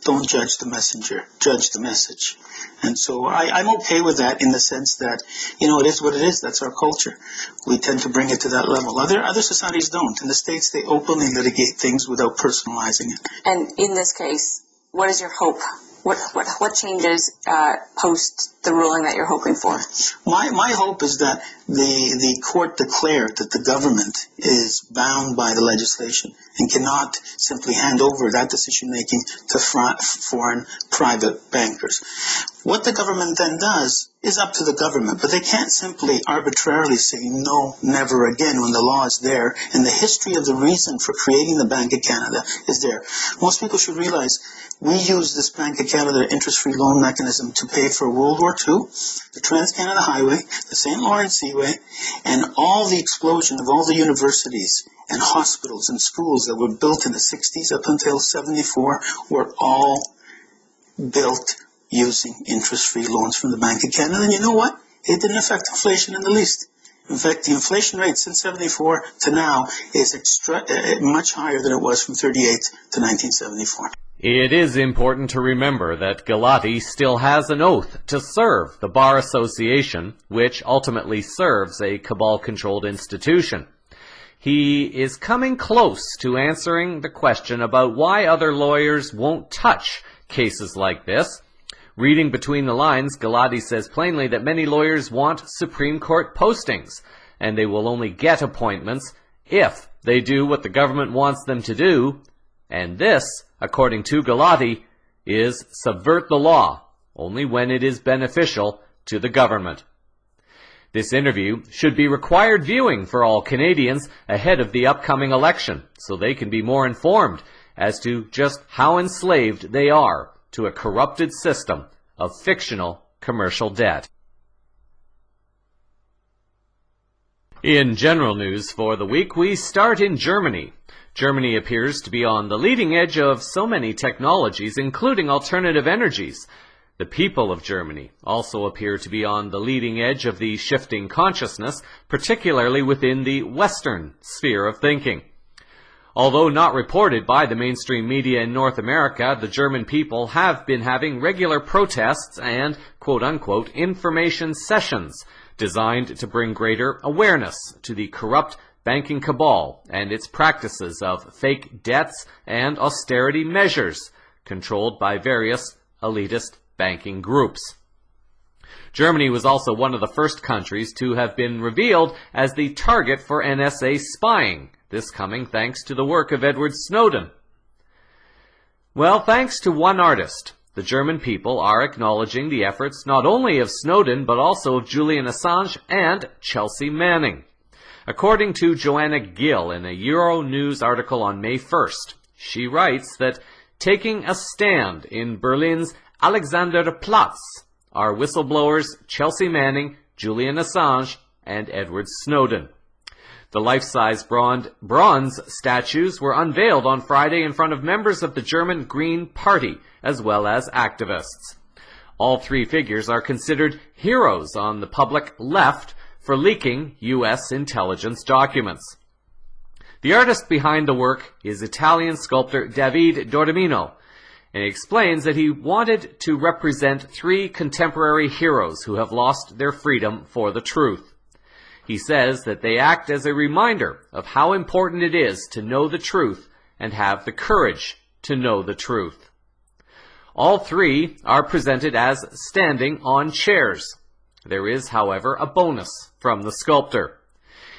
don't judge the messenger, judge the message. And so I'm okay with that in the sense that, it is what it is. That's our culture. We tend to bring it to that level. Other societies don't. In the States, they openly litigate things without personalizing it. And in this case, what is your hope? What changes post the ruling that you're hoping for? My hope is that the court declared that the government is bound by the legislation and cannot simply hand over that decision-making to foreign private bankers. What the government then does is up to the government, but they can't simply arbitrarily say no, never again when the law is there and the history of the reason for creating the Bank of Canada is there. Most people should realize we use this Bank of Canada interest-free loan mechanism to pay for World War II, the Trans-Canada Highway, the St. Lawrence Seaway, and all the explosion of all the universities and hospitals and schools that were built in the 60s up until 74 were all built using interest-free loans from the Bank of Canada. And you know what? It didn't affect inflation in the least. In fact, the inflation rate since 74 to now is much higher than it was from 38 to 1974. It is important to remember that Galati still has an oath to serve the Bar Association, which ultimately serves a cabal-controlled institution. He is coming close to answering the question about why other lawyers won't touch cases like this. Reading between the lines, Galati says plainly that many lawyers want Supreme Court postings, and they will only get appointments if they do what the government wants them to do, and this, according to Galati, is subvert the law, only when it is beneficial to the government. This interview should be required viewing for all Canadians ahead of the upcoming election, so they can be more informed as to just how enslaved they are to a corrupted system of fictional commercial debt. In general news for the week, we start in Germany. Germany appears to be on the leading edge of so many technologies, including alternative energies. The people of Germany also appear to be on the leading edge of the shifting consciousness, particularly within the Western sphere of thinking. Although not reported by the mainstream media in North America, the German people have been having regular protests and, quote-unquote, information sessions designed to bring greater awareness to the corrupt banking cabal and its practices of fake debts and austerity measures controlled by various elitist banking groups. Germany was also one of the first countries to have been revealed as the target for NSA spying, this coming thanks to the work of Edward Snowden. Well, thanks to one artist, the German people are acknowledging the efforts not only of Snowden but also of Julian Assange and Chelsea Manning. According to Joanna Gill in a Euronews article on May 1st, she writes that taking a stand in Berlin's Alexanderplatz are whistleblowers Chelsea Manning, Julian Assange, and Edward Snowden. The life-size bronze statues were unveiled on Friday in front of members of the German Green Party, as well as activists. All three figures are considered heroes on the public left for leaking U.S. intelligence documents. The artist behind the work is Italian sculptor David Dordomino, and he explains that he wanted to represent three contemporary heroes who have lost their freedom for the truth. He says that they act as a reminder of how important it is to know the truth and have the courage to know the truth. All three are presented as standing on chairs. There is, however, a bonus from the sculptor.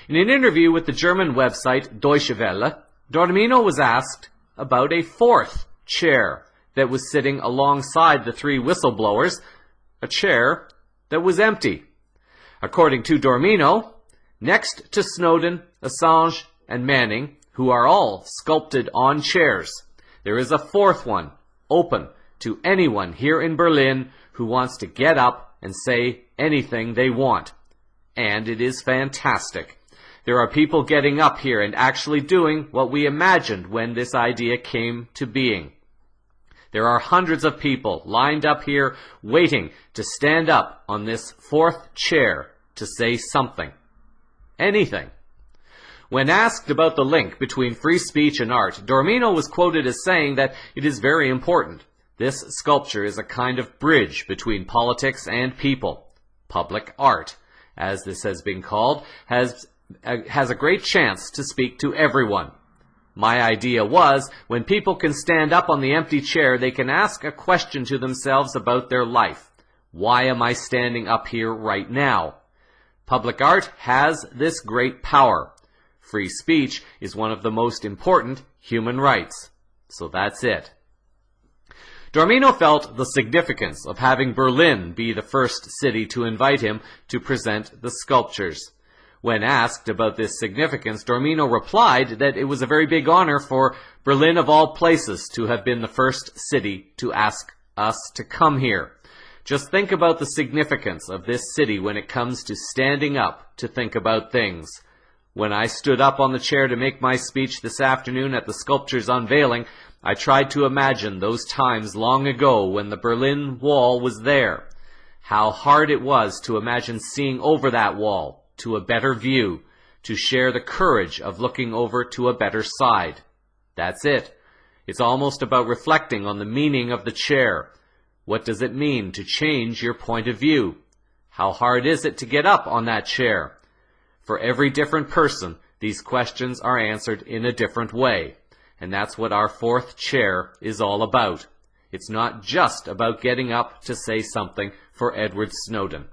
In an interview with the German website Deutsche Welle, Dormino was asked about a fourth chair that was sitting alongside the three whistleblowers, a chair that was empty. According to Dormino, next to Snowden, Assange, and Manning, who are all sculpted on chairs, there is a fourth one, open to anyone here in Berlin who wants to get up and say anything they want. And it is fantastic. There are people getting up here and actually doing what we imagined when this idea came to being. There are hundreds of people lined up here waiting to stand up on this fourth chair to say something. Anything. When asked about the link between free speech and art, Dormino was quoted as saying that it is very important. This sculpture is a kind of bridge between politics and people. Public art, as this has been called, has a great chance to speak to everyone. My idea was, when people can stand up on the empty chair, they can ask a question to themselves about their life. Why am I standing up here right now? Public art has this great power. Free speech is one of the most important human rights. So that's it. Dormino felt the significance of having Berlin be the first city to invite him to present the sculptures. When asked about this significance, Dormino replied that it was a very big honor for Berlin of all places to have been the first city to ask us to come here. Just think about the significance of this city when it comes to standing up to think about things. When I stood up on the chair to make my speech this afternoon at the sculpture's unveiling, I tried to imagine those times long ago when the Berlin Wall was there. How hard it was to imagine seeing over that wall to a better view, to share the courage of looking over to a better side. That's it. It's almost about reflecting on the meaning of the chair. What does it mean to change your point of view? How hard is it to get up on that chair? For every different person, these questions are answered in a different way. And that's what our fourth chair is all about. It's not just about getting up to say something for Edward Snowden.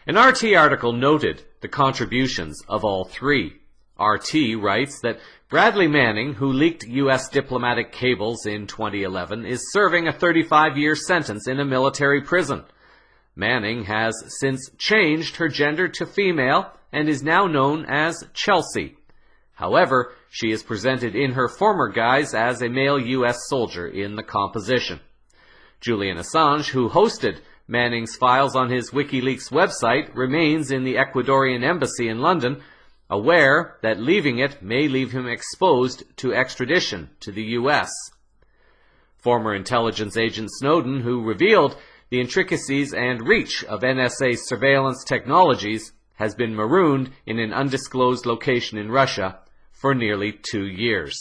An RT article noted the contributions of all three. RT writes that Bradley Manning, who leaked U.S. diplomatic cables in 2011, is serving a 35-year sentence in a military prison. Manning has since changed her gender to female and is now known as Chelsea. However, she is presented in her former guise as a male U.S. soldier in the composition. Julian Assange, who hosted Manning's files on his WikiLeaks website, remains in the Ecuadorian embassy in London, aware that leaving it may leave him exposed to extradition to the U.S. Former intelligence agent Snowden, who revealed the intricacies and reach of NSA surveillance technologies, has been marooned in an undisclosed location in Russia for nearly 2 years.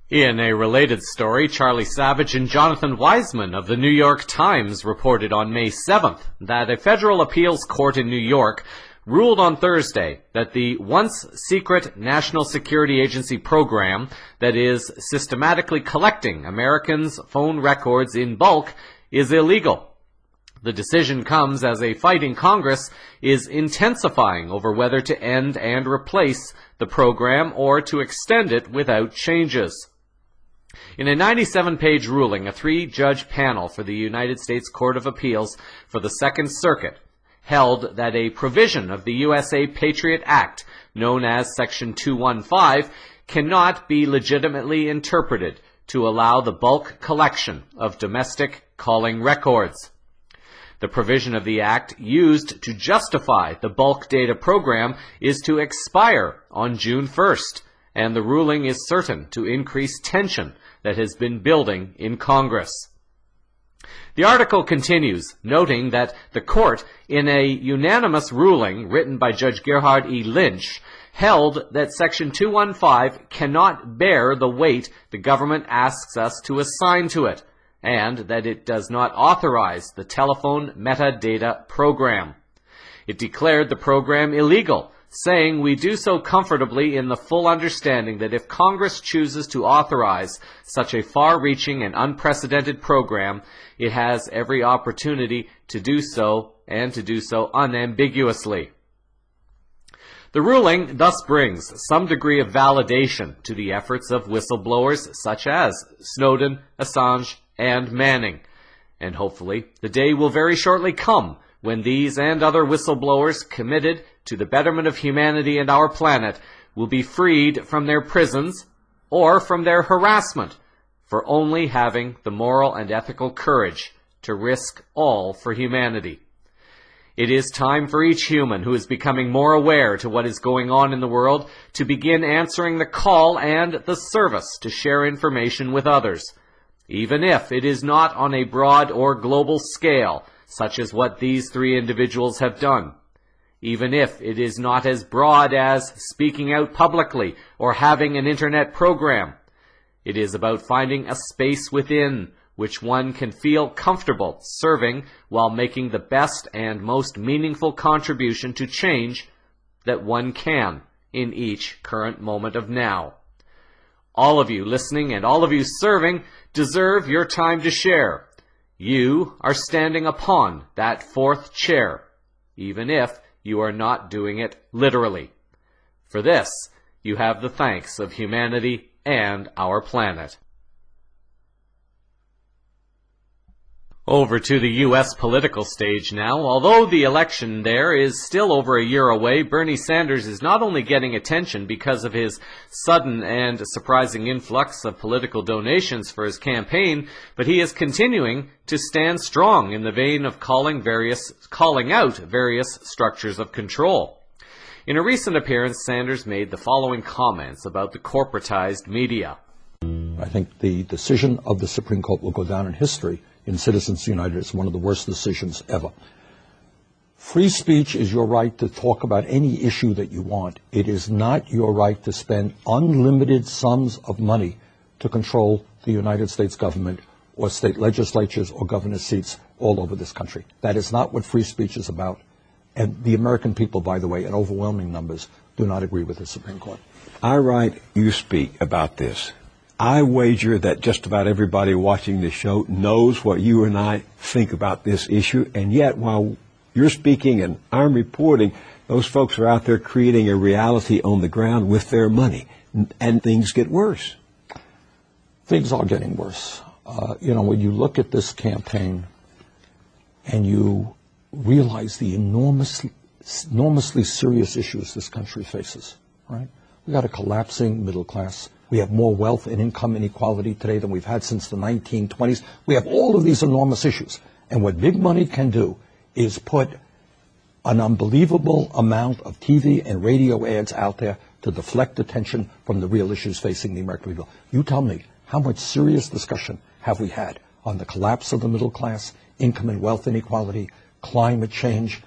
In a related story, Charlie Savage and Jonathan Weisman of the New York Times reported on May 7th that a federal appeals court in New York ruled on Thursday that the once-secret National Security Agency program that is systematically collecting Americans' phone records in bulk is illegal. The decision comes as a fight in Congress is intensifying over whether to end and replace the program or to extend it without changes. In a 97-page ruling, a 3-judge panel for the United States Court of Appeals for the Second Circuit held that a provision of the USA Patriot Act, known as Section 215, cannot be legitimately interpreted to allow the bulk collection of domestic calling records. The provision of the Act used to justify the bulk data program is to expire on June 1st, and the ruling is certain to increase tension that has been building in Congress. The article continues, noting that the court, in a unanimous ruling written by Judge Gerhard E. Lynch, held that Section 215 cannot bear the weight the government asks us to assign to it, and that it does not authorize the telephone metadata program. It declared the program illegal, saying we do so comfortably in the full understanding that if Congress chooses to authorize such a far-reaching and unprecedented program, it has every opportunity to do so, and to do so unambiguously. The ruling thus brings some degree of validation to the efforts of whistleblowers such as Snowden, Assange, and Manning. And hopefully, the day will very shortly come when these and other whistleblowers committed to the betterment of humanity and our planet will be freed from their prisons or from their harassment for only having the moral and ethical courage to risk all for humanity. It is time for each human who is becoming more aware to what is going on in the world to begin answering the call and the service to share information with others, even if it is not on a broad or global scale, such as what these three individuals have done. Even if it is not as broad as speaking out publicly or having an internet program. It is about finding a space within which one can feel comfortable serving while making the best and most meaningful contribution to change that one can in each current moment of now. All of you listening and all of you serving deserve your time to share. You are standing upon that fourth chair, even if you are not doing it literally. For this, you have the thanks of humanity and our planet. Over to the U.S. political stage now. Although the election there is still over a year away, Bernie Sanders is not only getting attention because of his sudden and surprising influx of political donations for his campaign, but he is continuing to stand strong in the vein of calling out various structures of control. In a recent appearance, Sanders made the following comments about the corporatized media. I think the decision of the Supreme Court will go down in history in Citizens United as one of the worst decisions ever. Free speech is your right to talk about any issue that you want. It is not your right to spend unlimited sums of money to control the United States government or state legislatures or governor seats all over this country. That is not what free speech is about. And the American people, by the way, in overwhelming numbers, do not agree with the Supreme Court. I write, you speak about this. I wager that just about everybody watching this show knows what you and I think about this issue, and yet while you're speaking and I'm reporting, those folks are out there creating a reality on the ground with their money, and things get worse. Things are getting worse. When you look at this campaign and you realize the enormously serious issues this country faces, right? We got a collapsing middle class. We have more wealth and income inequality today than we've had since the 1920s. We have all of these enormous issues. And what big money can do is put an unbelievable amount of TV and radio ads out there to deflect attention from the real issues facing the American people. You tell me, how much serious discussion have we had on the collapse of the middle class, income and wealth inequality, climate change,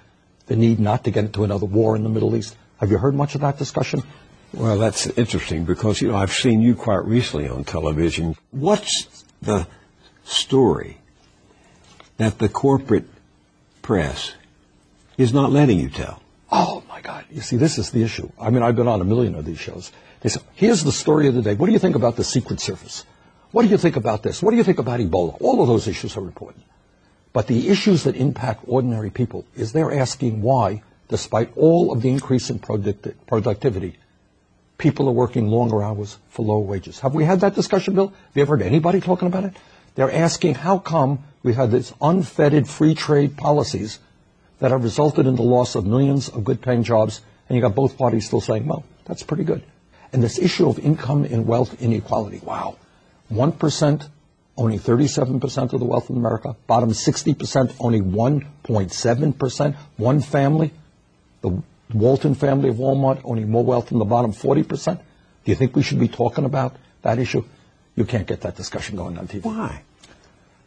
the need not to get into another war in the Middle East? Have you heard much of that discussion? Well, that's interesting because, I've seen you quite recently on television. What's the story that the corporate press is not letting you tell? Oh, my God. You see, this is the issue. I mean, I've been on a million of these shows. They say, here's the story of the day. What do you think about the Secret Service? What do you think about this? What do you think about Ebola? All of those issues are important. But the issues that impact ordinary people is they're asking why, despite all of the increase in productivity, people are working longer hours for lower wages. Have we had that discussion, Bill? Have you ever heard anybody talking about it? They're asking how come we've had these unfettered free trade policies that have resulted in the loss of millions of good-paying jobs, and you got both parties still saying, well, that's pretty good. And this issue of income and wealth inequality, wow. 1%, only 37% of the wealth in America. Bottom 60%, only 1.7%. One family, the Walton family of Walmart, owning more wealth than the bottom 40%. Do you think we should be talking about that issue? You can't get that discussion going on TV. Why?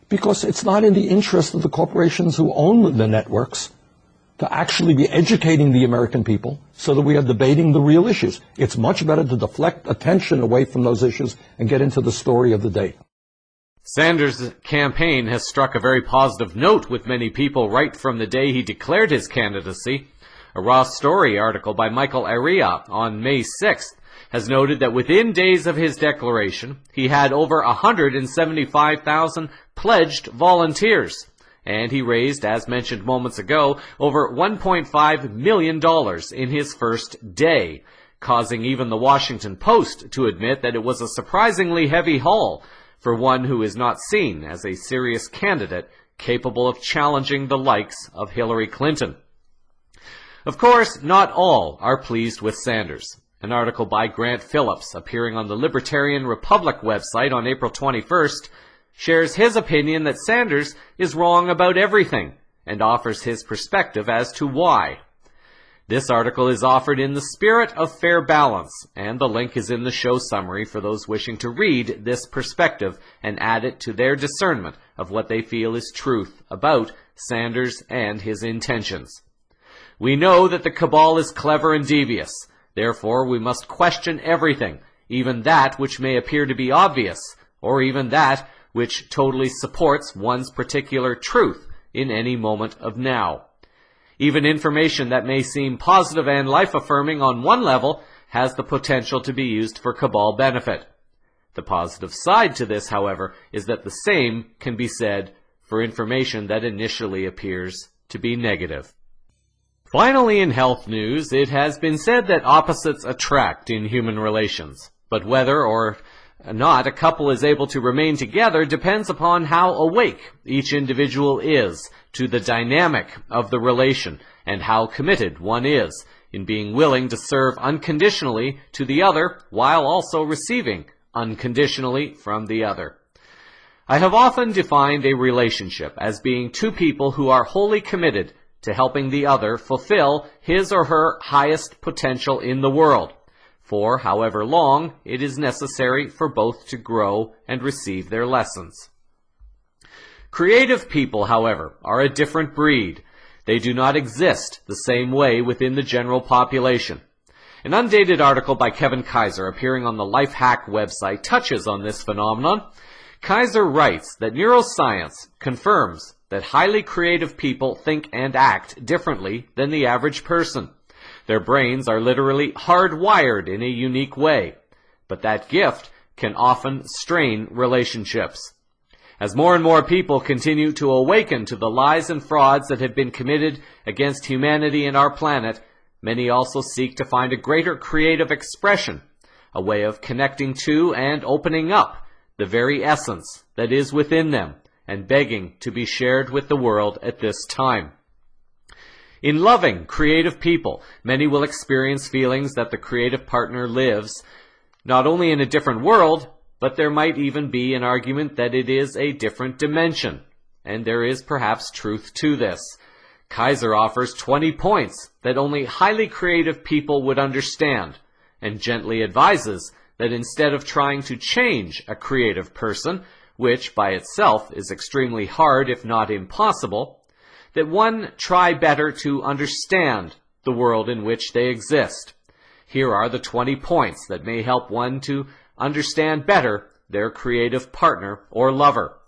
Because it's not in the interest of the corporations who own the networks to actually be educating the American people so that we are debating the real issues. It's much better to deflect attention away from those issues and get into the story of the day. Sanders' campaign has struck a very positive note with many people right from the day he declared his candidacy. A Raw Story article by Michael Aria on May 6th has noted that within days of his declaration, he had over 175,000 pledged volunteers, and he raised, as mentioned moments ago, over $1.5 million in his first day, causing even the Washington Post to admit that it was a surprisingly heavy haul for one who is not seen as a serious candidate capable of challenging the likes of Hillary Clinton. Of course, not all are pleased with Sanders. An article by Grant Phillips, appearing on the Libertarian Republic website on April 21st, shares his opinion that Sanders is wrong about everything and offers his perspective as to why. This article is offered in the spirit of fair balance, and the link is in the show summary for those wishing to read this perspective and add it to their discernment of what they feel is truth about Sanders and his intentions. We know that the cabal is clever and devious. Therefore, we must question everything, even that which may appear to be obvious, or even that which totally supports one's particular truth in any moment of now. Even information that may seem positive and life-affirming on one level has the potential to be used for cabal benefit. The positive side to this, however, is that the same can be said for information that initially appears to be negative. Finally, in health news, it has been said that opposites attract in human relations, but whether or not a couple is able to remain together depends upon how awake each individual is to the dynamic of the relation and how committed one is in being willing to serve unconditionally to the other while also receiving unconditionally from the other. I have often defined a relationship as being two people who are wholly committed to helping the other fulfill his or her highest potential in the world, for however long it is necessary for both to grow and receive their lessons. Creative people, however, are a different breed. They do not exist the same way within the general population. An undated article by Kevin Kaiser appearing on the Lifehack website touches on this phenomenon. Kaiser writes that neuroscience confirms that highly creative people think and act differently than the average person. Their brains are literally hardwired in a unique way, but that gift can often strain relationships. As more and more people continue to awaken to the lies and frauds that have been committed against humanity and our planet, many also seek to find a greater creative expression, a way of connecting to and opening up the very essence that is within them, and begging to be shared with the world at this time. In loving creative people, many will experience feelings that the creative partner lives not only in a different world, but there might even be an argument that it is a different dimension, and there is perhaps truth to this. Kaiser offers 20 points that only highly creative people would understand, and gently advises that instead of trying to change a creative person, which by itself is extremely hard if not impossible, that one try better to understand the world in which they exist. Here are the 20 points that may help one to understand better their creative partner or lover.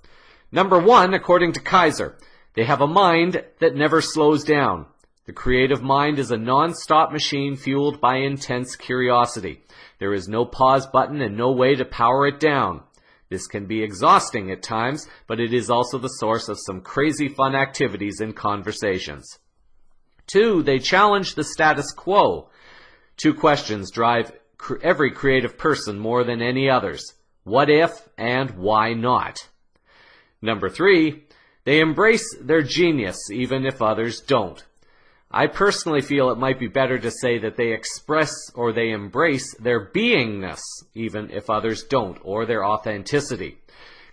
Number 1, according to Kaiser, they have a mind that never slows down. The creative mind is a non-stop machine fueled by intense curiosity. There is no pause button and no way to power it down. This can be exhausting at times, but it is also the source of some crazy fun activities and conversations. 2, they challenge the status quo. 2 questions drive every creative person more than any others. What if and why not? Number 3, they embrace their genius even if others don't. I personally feel it might be better to say that they express or they embrace their beingness, even if others don't, or their authenticity.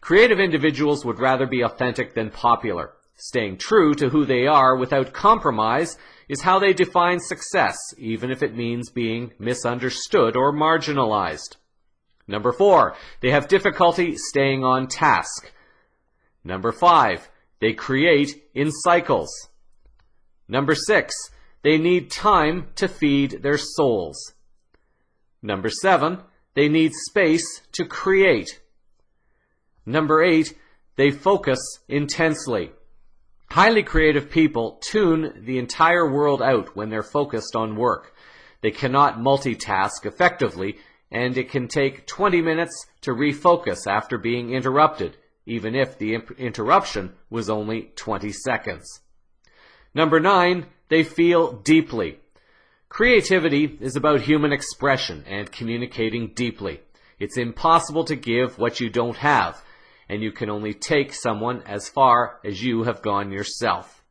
Creative individuals would rather be authentic than popular. Staying true to who they are without compromise is how they define success, even if it means being misunderstood or marginalized. Number 4, they have difficulty staying on task. Number 5, they create in cycles. Number 6, they need time to feed their souls. Number 7, they need space to create. Number 8, they focus intensely. Highly creative people tune the entire world out when they're focused on work. They cannot multitask effectively, and it can take 20 minutes to refocus after being interrupted, even if the interruption was only 20 seconds. Number 9, they feel deeply. Creativity is about human expression and communicating deeply. It's impossible to give what you don't have, and you can only take someone as far as you have gone yourself.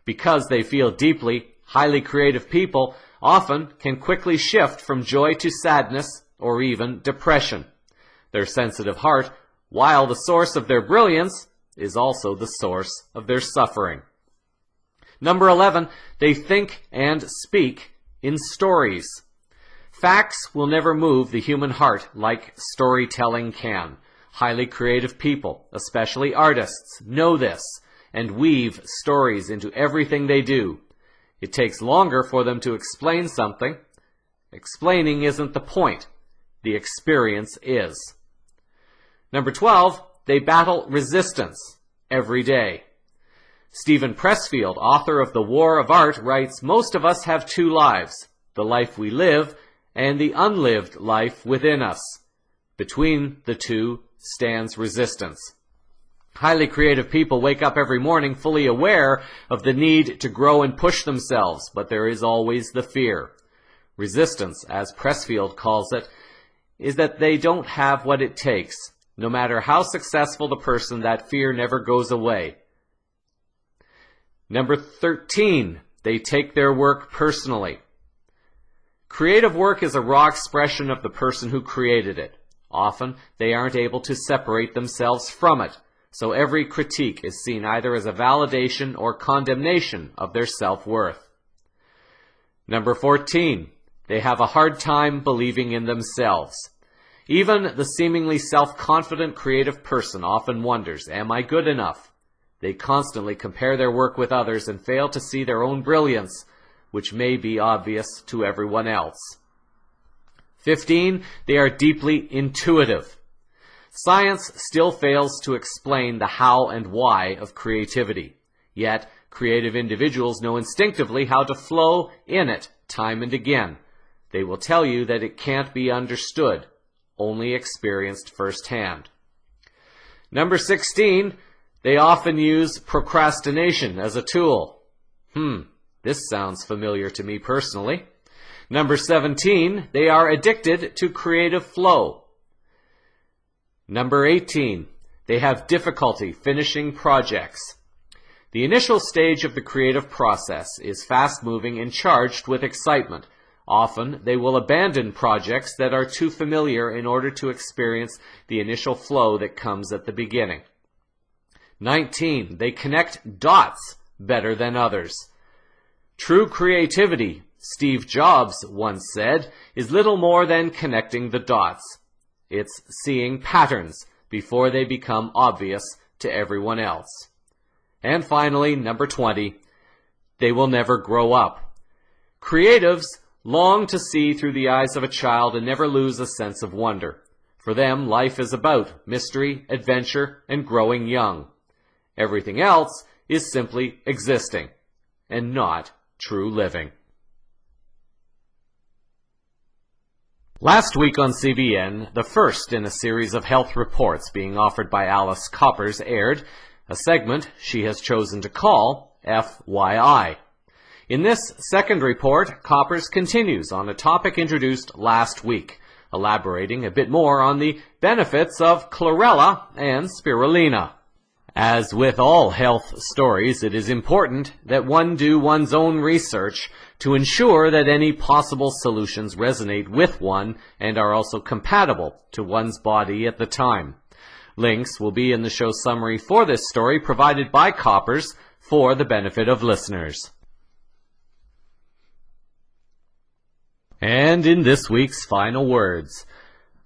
Because they feel deeply, highly creative people often can quickly shift from joy to sadness or even depression. Their sensitive heart, while the source of their brilliance, is also the source of their suffering. Number 11, they think and speak in stories. Facts will never move the human heart like storytelling can. Highly creative people, especially artists, know this and weave stories into everything they do. It takes longer for them to explain something. Explaining isn't the point. The experience is. Number 12, they battle resistance every day. Stephen Pressfield, author of The War of Art, writes, "Most of us have two lives, the life we live and the unlived life within us. Between the two stands resistance." Highly creative people wake up every morning fully aware of the need to grow and push themselves, but there is always the fear. Resistance, as Pressfield calls it, is that they don't have what it takes. No matter how successful the person, that fear never goes away. Number 13, they take their work personally. Creative work is a raw expression of the person who created it. Often, they aren't able to separate themselves from it, so every critique is seen either as a validation or condemnation of their self-worth. Number 14, they have a hard time believing in themselves. Even the seemingly self-confident creative person often wonders, am I good enough? They constantly compare their work with others and fail to see their own brilliance, which may be obvious to everyone else. 15, they are deeply intuitive. Science still fails to explain the how and why of creativity. Yet, creative individuals know instinctively how to flow in it time and again. They will tell you that it can't be understood, only experienced firsthand. Number 16, they often use procrastination as a tool. This sounds familiar to me personally. Number 17, they are addicted to creative flow. Number 18, they have difficulty finishing projects. The initial stage of the creative process is fast-moving and charged with excitement. Often, they will abandon projects that are too familiar in order to experience the initial flow that comes at the beginning. 19, they connect dots better than others. True creativity, Steve Jobs once said, is little more than connecting the dots. It's seeing patterns before they become obvious to everyone else. And finally, number 20, they will never grow up. Creatives long to see through the eyes of a child and never lose a sense of wonder. For them, life is about mystery, adventure, and growing young. Everything else is simply existing and not true living. Last week on CVN, the first in a series of health reports being offered by Alice Coppers aired, a segment she has chosen to call FYI. In this second report, Coppers continues on a topic introduced last week, elaborating a bit more on the benefits of chlorella and spirulina. As with all health stories, it is important that one do one's own research to ensure that any possible solutions resonate with one and are also compatible to one's body at the time. Links will be in the show summary for this story provided by Coppers for the benefit of listeners. And in this week's final words,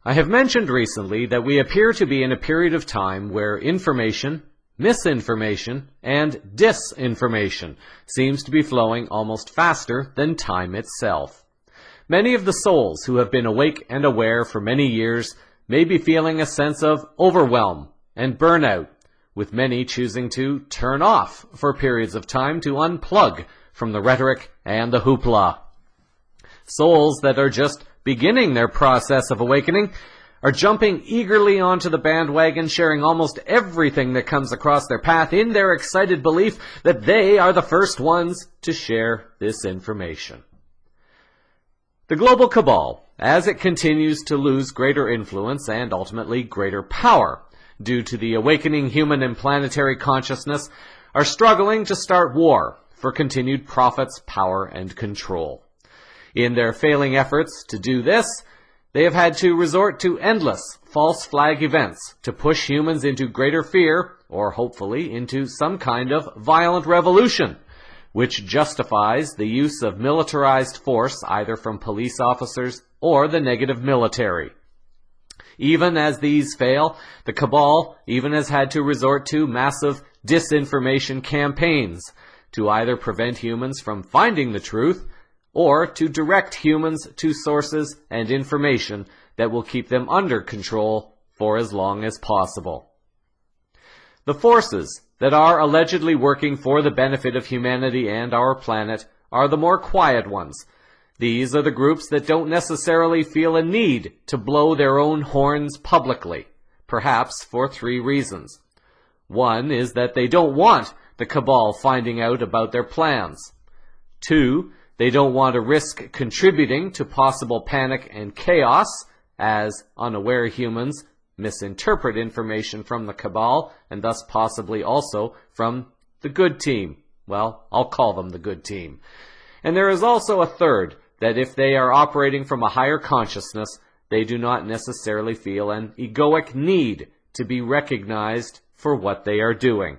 I have mentioned recently that we appear to be in a period of time where information, misinformation, and disinformation seems to be flowing almost faster than time itself. Many of the souls who have been awake and aware for many years may be feeling a sense of overwhelm and burnout with many choosing to turn off for periods of time to unplug from the rhetoric and the hoopla. Souls that are just beginning their process of awakening are jumping eagerly onto the bandwagon, sharing almost everything that comes across their path in their excited belief that they are the first ones to share this information. The global cabal, as it continues to lose greater influence and ultimately greater power due to the awakening human and planetary consciousness, are struggling to start war for continued profits, power, and control. In their failing efforts to do this, they have had to resort to endless false flag events to push humans into greater fear, or hopefully into some kind of violent revolution, which justifies the use of militarized force either from police officers or the negative military. Even as these fail, the cabal even has had to resort to massive disinformation campaigns to either prevent humans from finding the truth or to direct humans to sources and information that will keep them under control for as long as possible. The forces that are allegedly working for the benefit of humanity and our planet are the more quiet ones. These are the groups that don't necessarily feel a need to blow their own horns publicly, perhaps for 3 reasons. One is that they don't want the cabal finding out about their plans. 2, they don't want to risk contributing to possible panic and chaos, as unaware humans misinterpret information from the cabal, and thus possibly also from the good team. Well, I'll call them the good team. And there is also a third, that if they are operating from a higher consciousness, they do not necessarily feel an egoic need to be recognized for what they are doing.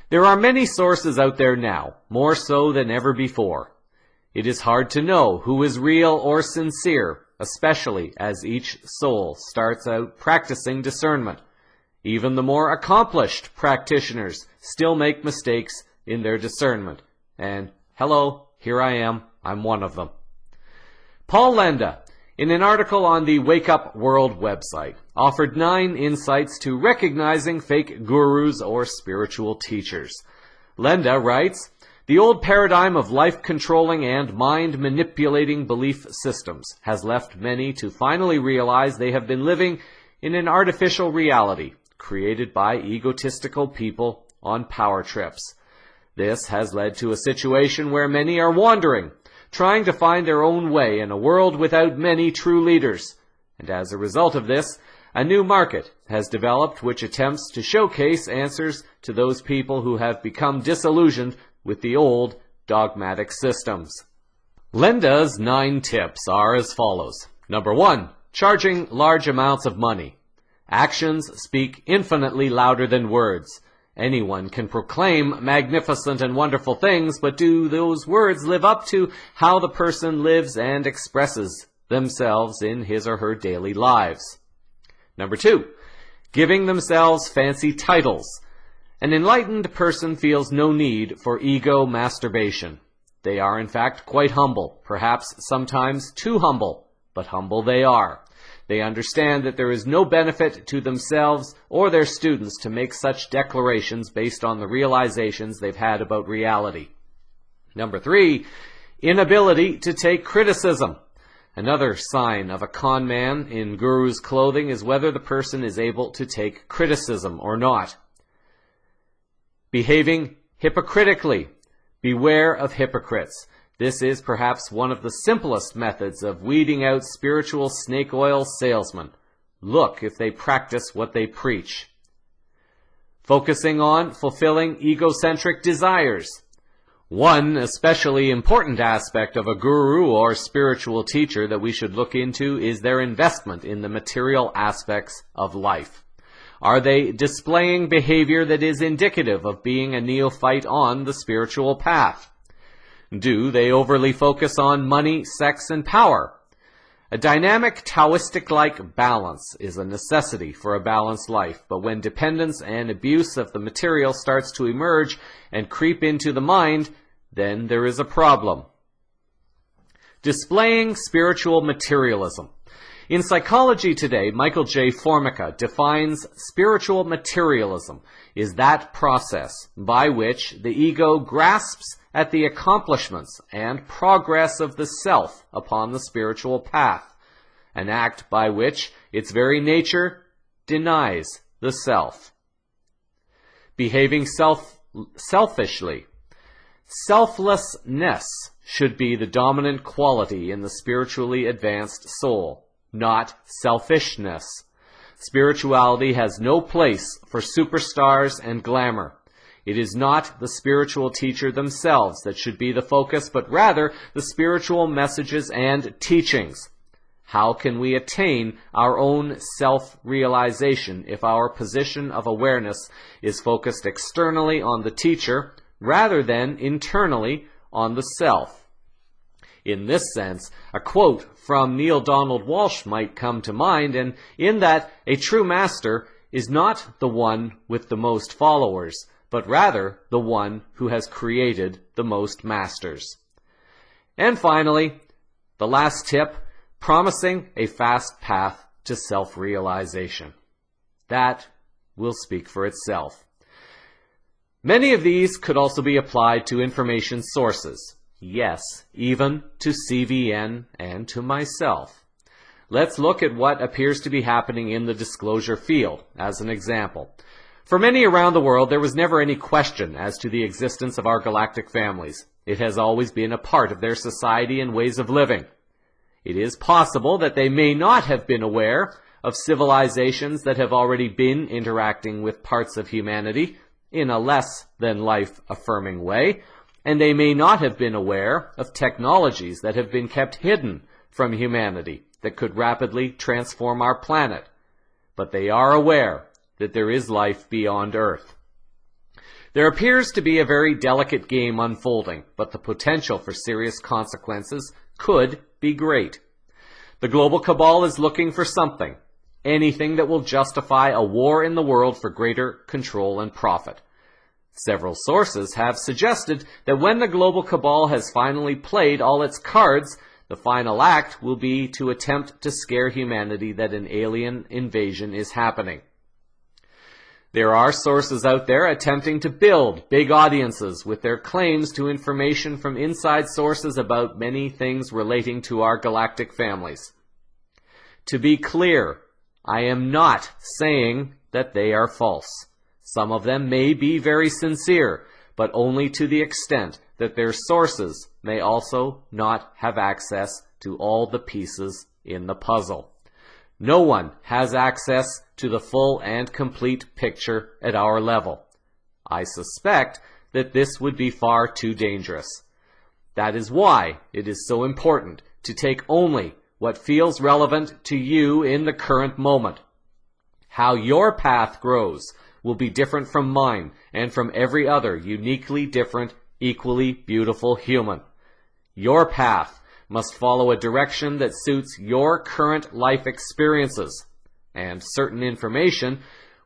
There are many sources out there now, more so than ever before. It is hard to know who is real or sincere, especially as each soul starts out practicing discernment. Even the more accomplished practitioners still make mistakes in their discernment. And hello, here I am, I'm one of them. Paul Lenda, in an article on the Wake Up World website, offered 9 insights to recognizing fake gurus or spiritual teachers. Lenda writes, "The old paradigm of life-controlling and mind-manipulating belief systems has left many to finally realize they have been living in an artificial reality created by egotistical people on power trips. This has led to a situation where many are wandering, trying to find their own way in a world without many true leaders. And as a result of this, a new market has developed which attempts to showcase answers to those people who have become disillusioned with the old dogmatic systems." Lenda's 9 tips are as follows. Number 1, charging large amounts of money. Actions speak infinitely louder than words. Anyone can proclaim magnificent and wonderful things, but do those words live up to how the person lives and expresses themselves in his or her daily lives? Number 2, giving themselves fancy titles. An enlightened person feels no need for ego masturbation. They are in fact quite humble, perhaps sometimes too humble, but humble they are. They understand that there is no benefit to themselves or their students to make such declarations based on the realizations they've had about reality. Number 3, inability to take criticism. Another sign of a con man in guru's clothing is whether the person is able to take criticism or not. Behaving hypocritically. Beware of hypocrites. This is perhaps one of the simplest methods of weeding out spiritual snake oil salesmen. Look if they practice what they preach. Focusing on fulfilling egocentric desires. One especially important aspect of a guru or spiritual teacher that we should look into is their investment in the material aspects of life. Are they displaying behavior that is indicative of being a neophyte on the spiritual path? Do they overly focus on money, sex, and power? A dynamic Taoistic-like balance is a necessity for a balanced life, but when dependence and abuse of the material starts to emerge and creep into the mind, then there is a problem. Displaying spiritual materialism. In Psychology Today, Michael J. Formica defines spiritual materialism is that process by which the ego grasps at the accomplishments and progress of the self upon the spiritual path, an act by which its very nature denies the self. Behaving selfishly. Selflessness should be the dominant quality in the spiritually advanced soul, not selfishness. Spirituality has no place for superstars and glamour. It is not the spiritual teacher themselves that should be the focus, but rather the spiritual messages and teachings. How can we attain our own self-realization if our position of awareness is focused externally on the teacher rather than internally on the self? In this sense, a quote from Neil Donald Walsh might come to mind, and in that a true master is not the one with the most followers, but rather the one who has created the most masters. And finally, the last tip, promising a fast path to self-realization. That will speak for itself. Many of these could also be applied to information sources. Yes, even to CVN and to myself. Let's look at what appears to be happening in the disclosure field as an example. For many around the world, there was never any question as to the existence of our galactic families. It has always been a part of their society and ways of living. It is possible that they may not have been aware of civilizations that have already been interacting with parts of humanity in a less than life-affirming way, and they may not have been aware of technologies that have been kept hidden from humanity that could rapidly transform our planet. But they are aware that there is life beyond Earth. There appears to be a very delicate game unfolding, but the potential for serious consequences could be great. The global cabal is looking for something, anything that will justify a war in the world for greater control and profit. Several sources have suggested that when the global cabal has finally played all its cards, the final act will be to attempt to scare humanity that an alien invasion is happening. There are sources out there attempting to build big audiences with their claims to information from inside sources about many things relating to our galactic families. To be clear, I am not saying that they are false. Some of them may be very sincere, but only to the extent that their sources may also not have access to all the pieces in the puzzle. No one has access to the full and complete picture at our level. I suspect that this would be far too dangerous. That is why it is so important to take only what feels relevant to you in the current moment. How your path grows will be different from mine and from every other uniquely different, equally beautiful human. Your path must follow a direction that suits your current life experiences, and certain information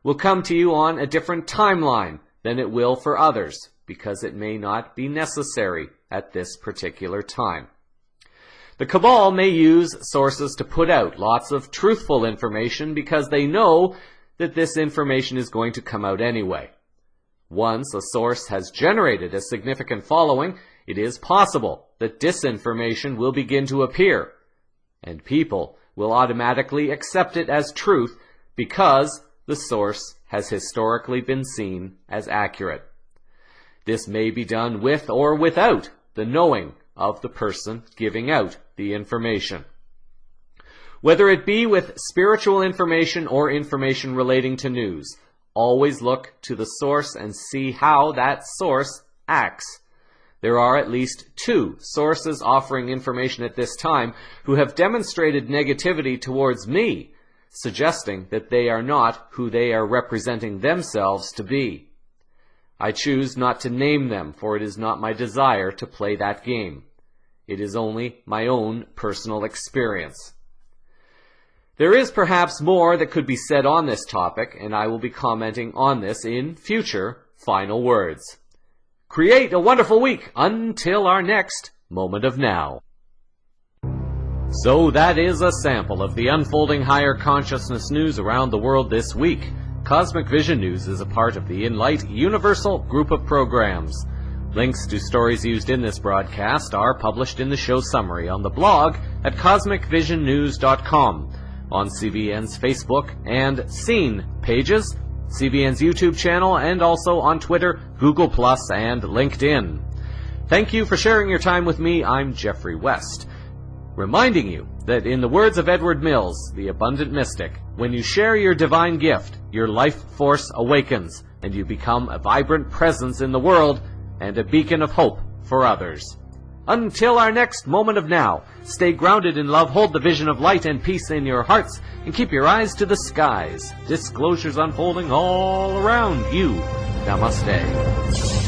will come to you on a different timeline than it will for others, because it may not be necessary at this particular time. The cabal may use sources to put out lots of truthful information because they know that this information is going to come out anyway. Once a source has generated a significant following, it is possible that disinformation will begin to appear, and people will automatically accept it as truth because the source has historically been seen as accurate. This may be done with or without the knowing of the person giving out the information. Whether it be with spiritual information or information relating to news, always look to the source and see how that source acts. There are at least 2 sources offering information at this time who have demonstrated negativity towards me, suggesting that they are not who they are representing themselves to be. I choose not to name them, for it is not my desire to play that game. It is only my own personal experience. There is perhaps more that could be said on this topic, and I will be commenting on this in future final words. Create a wonderful week until our next Moment of Now. So that is a sample of the unfolding higher consciousness news around the world this week. Cosmic Vision News is a part of the Enlight Universal group of programs. Links to stories used in this broadcast are published in the show summary on the blog at cosmicvisionnews.com, on CVN's Facebook and Scene pages, CVN's YouTube channel, and also on Twitter, Google+, and LinkedIn. Thank you for sharing your time with me. I'm Jeffrey West, reminding you that in the words of Edward Mills, the abundant mystic, when you share your divine gift, your life force awakens, and you become a vibrant presence in the world and a beacon of hope for others. Until our next moment of now, stay grounded in love, hold the vision of light and peace in your hearts, and keep your eyes to the skies. Disclosures unfolding all around you. Namaste.